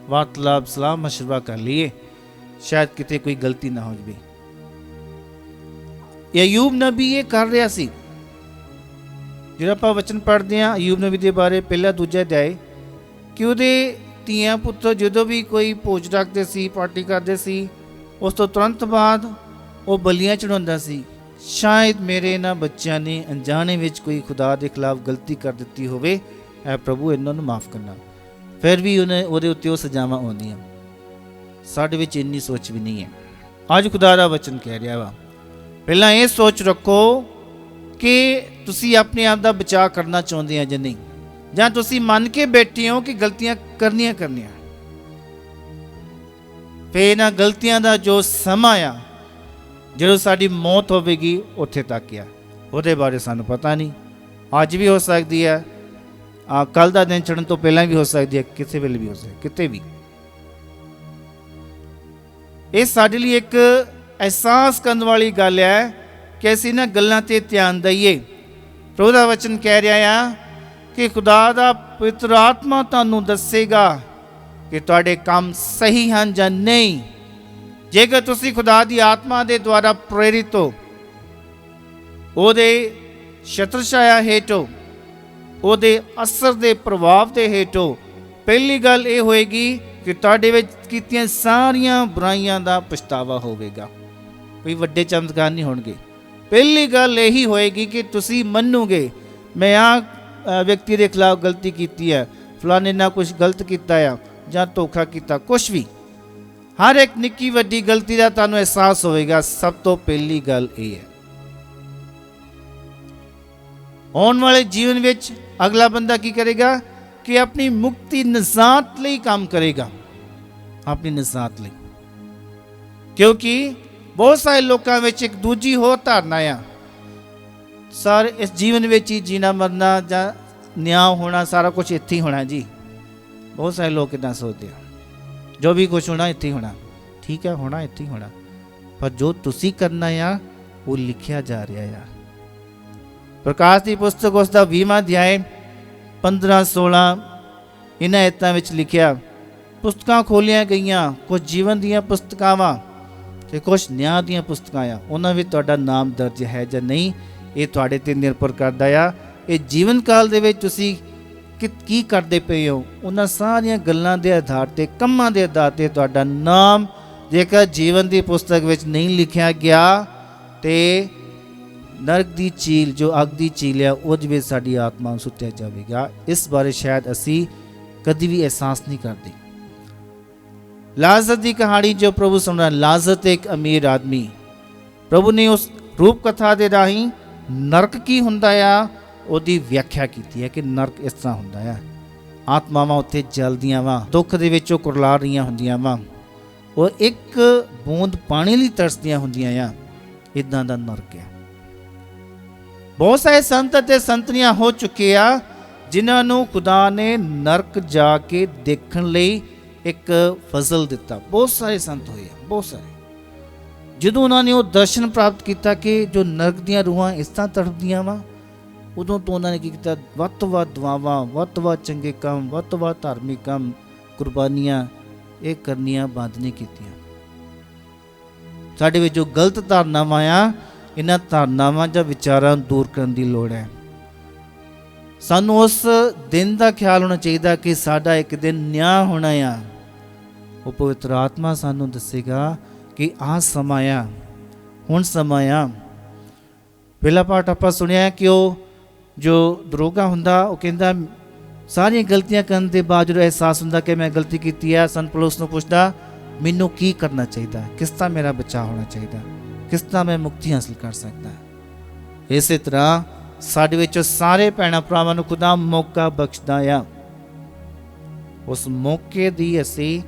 ਵਾਰਤਾਲਾਪ, ਸਲਾਹ ਮਸ਼ਵਰਾ ਕਰ ਲਈਏ, ਸ਼ਾਇਦ ਕਿਤੇ ਕੋਈ ਗਲਤੀ ਨਾ ਹੋ ਜਾਵੇ। ਅਯੂਬ ਨਬੀ ਇਹ ਕਰ ਰਿਹਾ ਸੀ। ਜਿਹੜਾ ਆਪਾਂ ਵਚਨ ਪੜ੍ਹਦੇ ਹਾਂ ਅਯੂਬ ਨਬੀ ਦੇ ਬਾਰੇ, ਪਹਿਲਾ ਦੂਜਾ ਅਧਿਆਇ, ਕਿ ਉਹਦੇ ਧੀਆਂ ਪੁੱਤਰ ਜਦੋਂ ਵੀ ਕੋਈ ਭੋਜ ਰੱਖਦੇ ਸੀ, ਪਾਰਟੀ ਕਰਦੇ ਸੀ, ਉਸ ਤੋਂ ਤੁਰੰਤ ਬਾਅਦ ਉਹ ਬਲੀਆਂ ਚੜਾਉਂਦਾ ਸੀ। ਸ਼ਾਇਦ ਮੇਰੇ ਇਹਨਾਂ ਬੱਚਿਆਂ ਨੇ ਅਣਜਾਣੇ ਵਿੱਚ ਕੋਈ ਖੁਦਾ ਦੇ ਖਿਲਾਫ ਗਲਤੀ ਕਰ ਦਿੱਤੀ ਹੋਵੇ, ਐ ਪ੍ਰਭੂ ਇਹਨਾਂ ਨੂੰ ਮਾਫ ਕਰਨਾ। ਫਿਰ ਵੀ ਉਹਦੇ ਉੱਤੇ ਉਹ ਸਜ਼ਾਵਾਂ ਆਉਂਦੀਆਂ। ਸਾਡੇ ਵਿੱਚ ਇੰਨੀ ਸੋਚ ਵੀ ਨਹੀਂ ਹੈ। ਅੱਜ ਖੁਦਾ ਦਾ ਵਚਨ ਕਹਿ ਰਿਹਾ ਵਾ, ਪਹਿਲਾਂ ਇਹ ਸੋਚ ਰੱਖੋ ਕਿ ਤੁਸੀਂ ਆਪਣੇ ਆਪ ਦਾ ਬਚਾਅ ਕਰਨਾ ਚਾਹੁੰਦੇ ਆ ਜਾਂ ਨਹੀਂ, ਜਾਂ ਤੁਸੀਂ ਮੰਨ ਕੇ ਬੈਠੇ ਹੋ ਕਿ ਗਲਤੀਆਂ ਕਰਨੀਆਂ। ਫਿਰ ਇਹਨਾਂ ਗਲਤੀਆਂ ਦਾ ਜੋ ਸਮਾਂ ਆ, ਜਦੋਂ ਸਾਡੀ ਮੌਤ ਹੋਵੇਗੀ, ਉੱਥੇ ਤੱਕ ਆ। ਉਹਦੇ ਬਾਰੇ ਸਾਨੂੰ ਪਤਾ ਨਹੀਂ। ਅੱਜ ਵੀ ਹੋ ਸਕਦੀ ਹੈ, ਕੱਲ ਦਾ ਦਿਨ ਚੜ੍ਹਨ ਤੋਂ ਪਹਿਲਾਂ ਵੀ ਹੋ ਸਕਦੀ ਹੈ, ਕਿਸੇ ਵੇਲੇ ਵੀ ਹੋ ਸਕਦੀ, ਕਿਤੇ ਵੀ। ਇਹ ਸਾਡੇ ਲਈ ਇੱਕ ਅਹਿਸਾਸ ਕਰਨ ਵਾਲੀ ਗੱਲ ਹੈ ਕਿ ਅਸੀਂ ਇਹਨਾਂ ਗੱਲਾਂ 'ਤੇ ਧਿਆਨ ਦਈਏ। ਪ੍ਰਭੂ ਦਾ ਵਚਨ ਕਹਿ ਰਿਹਾ ਆ ਕਿ ਖੁਦਾ ਦਾ ਪਵਿੱਤਰ ਆਤਮਾ ਤੁਹਾਨੂੰ ਦੱਸੇਗਾ ਕਿ ਤੁਹਾਡੇ ਕੰਮ ਸਹੀ ਹਨ ਜਾਂ ਨਹੀਂ। ਜੇਕਰ ਤੁਸੀਂ ਖੁਦਾ ਦੀ ਆਤਮਾ ਦੇ ਦੁਆਰਾ ਪ੍ਰੇਰਿਤ ਹੋ, ਉਹਦੇ ਛਤਰ ਛਾਇਆ ਹੇਠ ਹੋ, ਉਹਦੇ ਅਸਰ ਦੇ ਪ੍ਰਭਾਵ ਦੇ ਹੇਠ ਹੋ, ਪਹਿਲੀ ਗੱਲ ਇਹ ਹੋਏਗੀ ਕਿ ਤੁਹਾਡੇ ਵਿੱਚ ਕੀਤੀਆਂ ਸਾਰੀਆਂ ਬੁਰਾਈਆਂ ਦਾ ਪਛਤਾਵਾ ਹੋਵੇਗਾ। ਕੋਈ ਵੱਡੇ ਚਮਤਕਾਰ ਨਹੀਂ ਹੋਣਗੇ। ਪਹਿਲੀ ਗੱਲ ਇਹੀ ਹੋਏਗੀ ਕਿ ਤੁਸੀਂ ਮੰਨੋਗੇ ਮੈਂ ਆ ਵਿਅਕਤੀ ਦੇ ਖਿਲਾਫ ਗਲਤੀ ਕੀਤੀ ਹੈ, ਫਲਾਣੇ ਨਾਲ ਕੁਝ ਗਲਤ ਕੀਤਾ ਆ ਜਾਂ ਧੋਖਾ ਕੀਤਾ, ਕੁਛ ਵੀ, ਹਰ ਇੱਕ ਨਿੱਕੀ ਵੱਡੀ ਗਲਤੀ ਦਾ ਤੁਹਾਨੂੰ ਅਹਿਸਾਸ ਹੋਵੇਗਾ। ਸਭ ਤੋਂ ਪਹਿਲੀ ਗੱਲ ਇਹ ਹੈ। ਆਉਣ ਵਾਲੇ ਜੀਵਨ ਵਿੱਚ ਅਗਲਾ ਬੰਦਾ ਕੀ ਕਰੇਗਾ ਕਿ ਆਪਣੀ ਮੁਕਤੀ ਨਿਜਾਤ ਲਈ ਕੰਮ ਕਰੇਗਾ, ਆਪਣੀ ਨਿਜਾਤ ਲਈ। ਕਿਉਂਕਿ ਬਹੁਤ ਸਾਰੇ ਲੋਕਾਂ ਵਿੱਚ ਇੱਕ ਦੂਜੀ ਹੋਰ ਧਾਰਨਾ ਆ, ਸਰ ਇਸ ਜੀਵਨ ਵਿੱਚ ਹੀ ਜੀਣਾ ਮਰਨਾ ਜਾਂ ਨਿਆਂ ਹੋਣਾ ਸਾਰਾ ਕੁਝ ਇੱਥੇ ਹੀ ਹੋਣਾ ਜੀ। ਬਹੁਤ ਸਾਰੇ ਲੋਕ ਇੱਦਾਂ ਸੋਚਦੇ ਆ, ਜੋ ਵੀ ਕੁਝ ਹੋਣਾ ਇੱਥੇ ਹੀ ਹੋਣਾ, ਠੀਕ ਹੈ, ਹੋਣਾ ਇੱਥੇ ਹੀ ਹੋਣਾ। ਪਰ ਜੋ ਤੁਸੀਂ ਕਰਨਾ ਆ ਉਹ ਲਿਖਿਆ ਜਾ ਰਿਹਾ ਆ। ਪ੍ਰਕਾਸ਼ ਦੀ ਪੁਸਤਕ ਉਸ ਦਾ 20ਵਾਂ ਅਧਿਆਇ 15-16 ਇਹਨਾਂ ਆਇਤਾਂ ਵਿੱਚ ਲਿਖਿਆ, ਪੁਸਤਕਾਂ ਖੋਲੀਆਂ ਗਈਆਂ, ਕੁਝ ਜੀਵਨ ਦੀਆਂ ਪੁਸਤਕਾਂ ਵਾ ਤੇ ਕੁਝ ਨਿਆਂ ਦੀਆਂ ਪੁਸਤਕਾਂ ਆ। ਉਹਨਾਂ ਵਿੱਚ ਤੁਹਾਡਾ ਨਾਮ ਦਰਜ ਹੈ ਜਾਂ ਨਹੀਂ, ਇਹ ਤੁਹਾਡੇ ਤੇ ਨਿਰਭਰ ਕਰਦਾ ਆ। ਇਹ ਜੀਵਨ ਕਾਲ ਦੇ ਵਿੱਚ ਤੁਸੀਂ ਕੀ ਕਰਦੇ ਪਏ ਹੋ, ਉਹਨਾਂ ਸਾਰੀਆਂ ਗੱਲਾਂ ਦੇ ਆਧਾਰ ਤੇ, ਕੰਮਾਂ ਦੇ ਆਧਾਰ ਤੇ ਤੁਹਾਡਾ ਨਾਮ ਜੇਕਰ ਜੀਵਨ ਦੀ ਪੁਸਤਕ ਵਿੱਚ ਨਹੀਂ ਲਿਖਿਆ ਗਿਆ ਤੇ ਨਰਕ ਦੀ ਝੀਲ, ਜੋ ਅੱਗ ਦੀ ਝੀਲ ਆ, ਉਹਦੇ ਵਿੱਚ ਸਾਡੀ ਆਤਮਾ ਨੂੰ ਸੁੱਟਿਆ ਜਾਵੇਗਾ। ਇਸ ਬਾਰੇ ਸ਼ਾਇਦ ਅਸੀਂ ਕਦੀ ਵੀ ਅਹਿਸਾਸ ਨਹੀਂ ਕਰਦੇ। ਲਾਜ਼ਰ ਦੀ ਕਹਾਣੀ ਜੋ ਪ੍ਰਭੂ ਸੁਣਾ, ਲਾਜ਼ਰ ਇੱਕ ਅਮੀਰ ਆਦਮੀ, ਪ੍ਰਭੂ ਨੇ ਉਸ ਰੂਪ ਕਥਾ ਦੇ ਰਾਹੀਂ ਨਰਕ ਕੀ ਹੁੰਦਾ ਆ ਉਹਦੀ ਵਿਆਖਿਆ ਕੀਤੀ ਹੈ ਕਿ ਨਰਕ ਇਸ ਤਰ੍ਹਾਂ ਹੁੰਦਾ ਆ। ਆਤਮਾਵਾਂ ਉੱਥੇ ਜਲਦੀਆਂ ਵਾ, ਦੁੱਖ ਦੇ ਵਿੱਚ ਉਹ ਕੁਰਲਾ ਰਹੀਆਂ ਹੁੰਦੀਆਂ ਵਾ, ਉਹ ਇੱਕ ਬੂੰਦ ਪਾਣੀ ਲਈ ਤਰਸਦੀਆਂ ਹੁੰਦੀਆਂ ਆ। ਇਦਾਂ ਦਾ ਨਰਕ ਆ। ਬਹੁਤ ਸਾਰੇ ਸੰਤ ਅਤੇ ਸੰਤਨੀਆਂ ਹੋ ਚੁੱਕੇ ਆ ਜਿਨ੍ਹਾਂ ਨੂੰ ਖੁਦਾ ਨੇ ਨਰਕ ਜਾ ਕੇ ਦੇਖਣ ਲਈ ਇੱਕ ਫਜ਼ਲ ਦਿੱਤਾ। ਬਹੁਤ ਸਾਰੇ ਸੰਤ ਹੋਏ ਆ, ਬਹੁਤ ਸਾਰੇ। ਜਦੋਂ ਉਹਨਾਂ ਨੇ ਉਹ ਦਰਸ਼ਨ ਪ੍ਰਾਪਤ ਕੀਤਾ ਕਿ ਜੋ ਨਰਕ ਦੀਆਂ ਰੂਹਾਂ ਇਸ ਤਰ੍ਹਾਂ ਤੜਫਦੀਆਂ ਵਾ, ਉਦੋਂ ਤੋਂ ਉਹਨਾਂ ਨੇ ਕੀ ਕੀਤਾ, ਵੱਧ ਤੋਂ ਵੱਧ ਦੁਆਵਾਂ, ਵੱਧ ਤੋਂ ਵੱਧ ਚੰਗੇ ਕੰਮ, ਵੱਧ ਤੋਂ ਵੱਧ ਧਾਰਮਿਕ ਕੰਮ, ਕੁਰਬਾਨੀਆਂ ਇਹ ਕਰਨੀਆਂ ਬੰਦ ਨਹੀਂ ਕੀਤੀਆਂ। ਸਾਡੇ ਵਿੱਚ ਜੋ ਗਲਤ ਧਾਰਨਾਵਾਂ ਆ, ਇਹਨਾਂ ਧਾਰਨਾਵਾਂ ਜਾਂ ਵਿਚਾਰਾਂ ਨੂੰ ਦੂਰ ਕਰਨ ਦੀ ਲੋੜ ਹੈ। ਸਾਨੂੰ ਉਸ ਦਿਨ ਦਾ ਖਿਆਲ ਹੋਣਾ ਚਾਹੀਦਾ ਕਿ ਸਾਡਾ ਇੱਕ ਦਿਨ ਨਿਆਂ ਹੋਣਾ ਆ। ਉਹ ਪਵਿੱਤਰ ਆਤਮਾ ਸਾਨੂੰ ਦੱਸੇਗਾ ਕਿ ਆਹ ਸਮਾਂ ਆ, ਹੁਣ ਸਮਾਂ ਆ। ਪਹਿਲਾ ਪਾਠ ਆਪਾਂ ਸੁਣਿਆ ਕਿ ਉਹ ਜੋ ਦਰੋਗਾ ਹੁੰਦਾ, ਉਹ ਕਹਿੰਦਾ ਸਾਰੀਆਂ ਗਲਤੀਆਂ ਕਰਨ ਦੇ ਬਾਅਦ ਜਦੋਂ ਅਹਿਸਾਸ ਹੁੰਦਾ ਕਿ ਮੈਂ ਗਲਤੀ ਕੀਤੀ ਹੈ, ਸੰਤ ਪੌਲੁਸ ਨੂੰ ਪੁੱਛਦਾ ਮੈਨੂੰ ਕੀ ਕਰਨਾ ਚਾਹੀਦਾ, ਕਿਸ ਤਰ੍ਹਾਂ ਮੇਰਾ ਬਚਾਅ ਹੋਣਾ ਚਾਹੀਦਾ, ਕਿਸ ਤਰ੍ਹਾਂ ਮੈਂ ਮੁਕਤੀ ਹਾਸਲ ਕਰ ਸਕਦਾ। ਇਸੇ ਤਰ੍ਹਾਂ ਸਾਡੇ ਵਿੱਚ ਸਾਰੇ ਭੈਣਾਂ ਭਰਾਵਾਂ ਨੂੰ ਖੁਦਾ ਮੌਕਾ ਬਖਸ਼ਦਾ ਆ। ਉਸ ਮੌਕੇ ਦੀ ਅਸੀਂ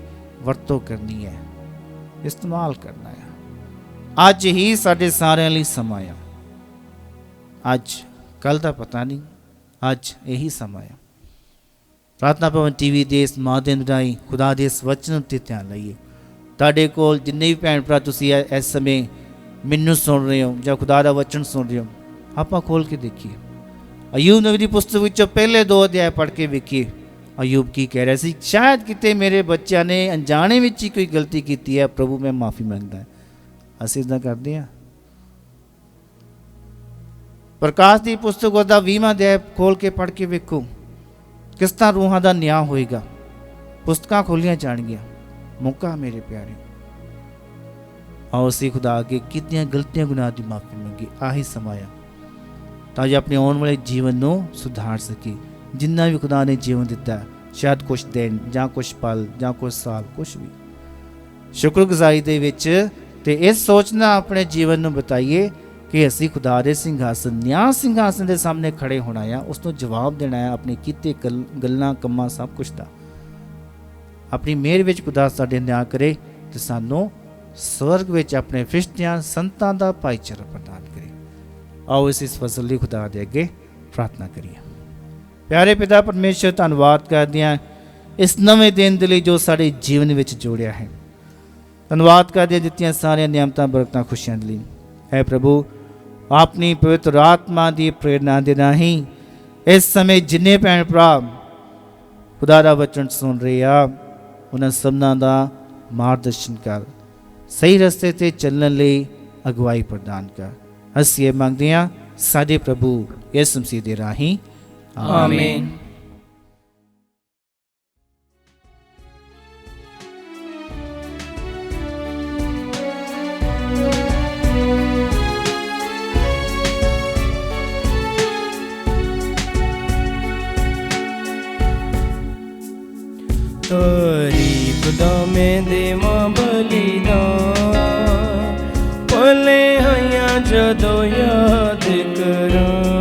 ਵਰਤੋਂ ਕਰਨੀ ਹੈ, ਇਸਤੇਮਾਲ ਕਰਨਾ ਹੈ। ਅੱਜ ਹੀ ਸਾਡੇ ਸਾਰਿਆਂ ਲਈ ਸਮਾਂ ਆ। ਅੱਜ ਕੱਲ ਦਾ ਪਤਾ ਨਹੀਂ, ਅੱਜ ਇਹੀ ਸਮਾਂ ਆ। ਪ੍ਰਾਰਥਨਾ ਭਵਨ ਟੀਵੀ ਦੇ ਇਸ ਮਾਧਿਅਮ ਰਾਹੀਂ ਖੁਦਾ ਦੇ ਇਸ ਵਚਨ ਉੱਤੇ ਧਿਆਨ ਲਈਏ। ਤੁਹਾਡੇ ਕੋਲ ਜਿੰਨੇ ਵੀ ਭੈਣ ਭਰਾ ਤੁਸੀਂ ਇਸ ਸਮੇਂ ਮੈਨੂੰ ਸੁਣ ਰਹੇ ਹੋ ਜਾਂ ਖੁਦਾ ਦਾ ਵਚਨ ਸੁਣ ਰਹੇ ਹੋ, ਆਪਾਂ ਖੋਲ ਕੇ ਦੇਖੀਏ। ਅਯੂਬ ਨਬੀ ਦੀ ਪੁਸਤਕ ਵਿੱਚੋਂ ਪਹਿਲੇ 2 ਅਧਿਆਇ ਪੜ੍ਹ ਕੇ ਵੇਖੀਏ ਅਯੂਬ ਕੀ ਕਹਿ ਰਿਹਾ ਸੀ। ਸ਼ਾਇਦ ਕਿਤੇ ਮੇਰੇ ਬੱਚਿਆਂ ਨੇ ਅਣਜਾਣੇ ਵਿੱਚ ਹੀ ਕੋਈ ਗਲਤੀ ਕੀਤੀ ਹੈ, ਪ੍ਰਭੂ ਮੈਂ ਮਾਫੀ ਮੰਗਦਾ। ਅਸੀਂ ਇਦਾਂ ਕਰਦੇ ਹਾਂ? ਪ੍ਰਕਾਸ਼ ਦੀ ਪੁਸਤਕ ਉਹਦਾ 20ਵਾਂ ਅਧਿਆਇ ਖੋਲ ਕੇ ਪੜ੍ਹ ਕੇ ਵੇਖੋ ਕਿਸ ਤਰ੍ਹਾਂ ਰੂਹਾਂ ਦਾ ਨਿਆਂ ਹੋਏਗਾ। ਪੁਸਤਕਾਂ ਖੋਲੀਆਂ ਜਾਣਗੀਆਂ। ਮੌਕਾ ਮੇਰੇ ਪਿਆਰੇ, ਆਓ ਅਸੀਂ ਖੁਦਾ ਅੱਗੇ ਕੀਤੀਆਂ ਗਲਤੀਆਂ ਗੁਨਾਹ ਦੀ ਮਾਫੀ ਮੰਗੀ। ਆਹੀ ਸਮਾਂ ਆ ਤਾਂ ਜੋ ਆਪਣੇ ਆਉਣ ਵਾਲੇ ਜੀਵਨ ਨੂੰ ਸੁਧਾਰ ਸਕੇ। ਜਿੰਨਾ ਵੀ ਖੁਦਾ ਨੇ ਜੀਵਨ ਦਿੱਤਾ, ਸ਼ਾਇਦ ਕੁਛ ਦਿਨ ਜਾਂ ਕੁਛ ਪਲ ਜਾਂ ਕੁਛ ਸਾਲ, ਕੁਛ ਵੀ ਸ਼ੁਕਰਗੁਜ਼ਾਰੀ ਦੇ ਵਿੱਚ ਤੇ ਇਸ ਸੋਚਣਾ ਆਪਣੇ ਜੀਵਨ ਨੂੰ ਬਤਾਈਏ ਕਿ ਅਸੀਂ ਖੁਦਾ ਦੇ ਸਿੰਘਾਸਨ, ਨਿਆਂ ਸਿੰਘਾਸਨ ਦੇ ਸਾਹਮਣੇ ਖੜੇ ਹੋਣਾ ਆ, ਉਸ ਨੂੰ ਜਵਾਬ ਦੇਣਾ ਹੈ ਆਪਣੇ ਕੀਤੇ ਗੱਲਾਂ, ਕੰਮਾਂ, ਸਭ ਕੁਛ ਦਾ। ਆਪਣੀ ਮਿਹਰ ਵਿੱਚ ਖੁਦਾ ਸਾਡੇ ਨਿਆਂ ਕਰੇ ਤੇ ਸਾਨੂੰ ਸਵਰਗ ਵਿੱਚ ਆਪਣੇ ਫਰਿਸ਼ਤਿਆਂ, ਸੰਤਾਂ ਦਾ ਭਾਈਚਾਰਾ ਪ੍ਰਦਾਨ ਕਰੇ। ਆਓ ਇਸ ਫਜ਼ਲ ਲਈ ਖੁਦਾ ਦੇ ਅੱਗੇ ਪ੍ਰਾਰਥਨਾ ਕਰੀਏ। ਪਿਆਰੇ ਪਿਤਾ ਪਰਮੇਸ਼ਰ, ਧੰਨਵਾਦ ਕਰਦੇ ਹਾਂ ਇਸ ਨਵੇਂ ਦਿਨ ਦੇ ਲਈ ਜੋ ਸਾਡੇ ਜੀਵਨ ਵਿੱਚ ਜੋੜਿਆ ਹੈ। ਧੰਨਵਾਦ ਕਰਦੇ ਹਾਂ ਦਿੱਤੀਆਂ ਸਾਰੀਆਂ ਨਿਯਮਤਾਂ, ਬਰਕਤਾਂ, ਖੁਸ਼ੀਆਂ ਦੇ ਲਈ। ਹੈ ਪ੍ਰਭੂ, ਆਪਣੀ ਪਵਿੱਤਰ ਆਤਮਾ ਦੀ ਪ੍ਰੇਰਨਾ ਦੇ ਰਾਹੀਂ ਇਸ ਸਮੇਂ ਜਿੰਨੇ ਭੈਣ ਭਰਾ ਖੁਦਾ ਦਾ ਵਚਨ ਸੁਣ ਰਹੇ ਆ, ਉਹਨਾਂ ਸਭਨਾਂ ਦਾ ਮਾਰਗਦਰਸ਼ਨ ਕਰ, ਸਹੀ ਰਸਤੇ ਤੇ ਚੱਲਣ ਲਈ ਅਗਵਾਈ ਪ੍ਰਦਾਨ ਕਰ। ਅਸੀਂ ਇਹ ਮੰਗਦੇ ਹਾਂ ਸਾਡੇ ਪ੍ਰਭੂ ਯਿਸੂ ਮਸੀਹ ਦੇ ਰਾਹੀਂ, ਆਮੀਨ। ਤਾਰੀਫ ਦਾ ਮੈਂ ਦੇਵਾਂ ਬਲੀਦਾਨ, ਭਲੇ ਹੋਈਆਂ ਜਦੋਂ ਯਾਦ ਕਰਾਂ।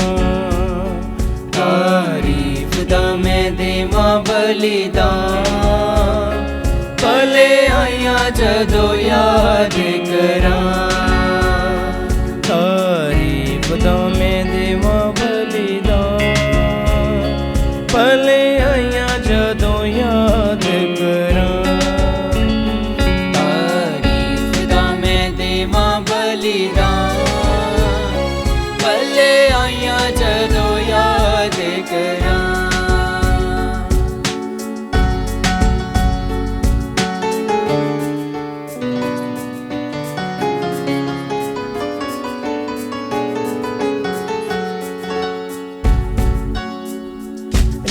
ਤਾਰੀਫ ਦਾ ਮੈਂ ਦੇਵਾਂ ਬਲੀਦਾਨ, ਭਲੇ ਆਈਆਂ ਜਦੋਂ ਯਾਦ ਕਰਾਂ। ਤਾਰੀਫ ਦਾ ਮੈਂ ਦੇਵਾਂ ਬਲੀਦਾਨ, ਭਲੇ ਹੋਈਆਂ ਜਦੋਂ ਯਾਦ ਕਰਾਂ। ਤਾਰੀਫ ਦਾ ਮੈਂ ਦੇਵਾਂ ਬਲੀਦਾਨ, ਭਲੇ ਆਈਆਂ ਜਦੋਂ ਯਾਦ ਕਰਾਂ।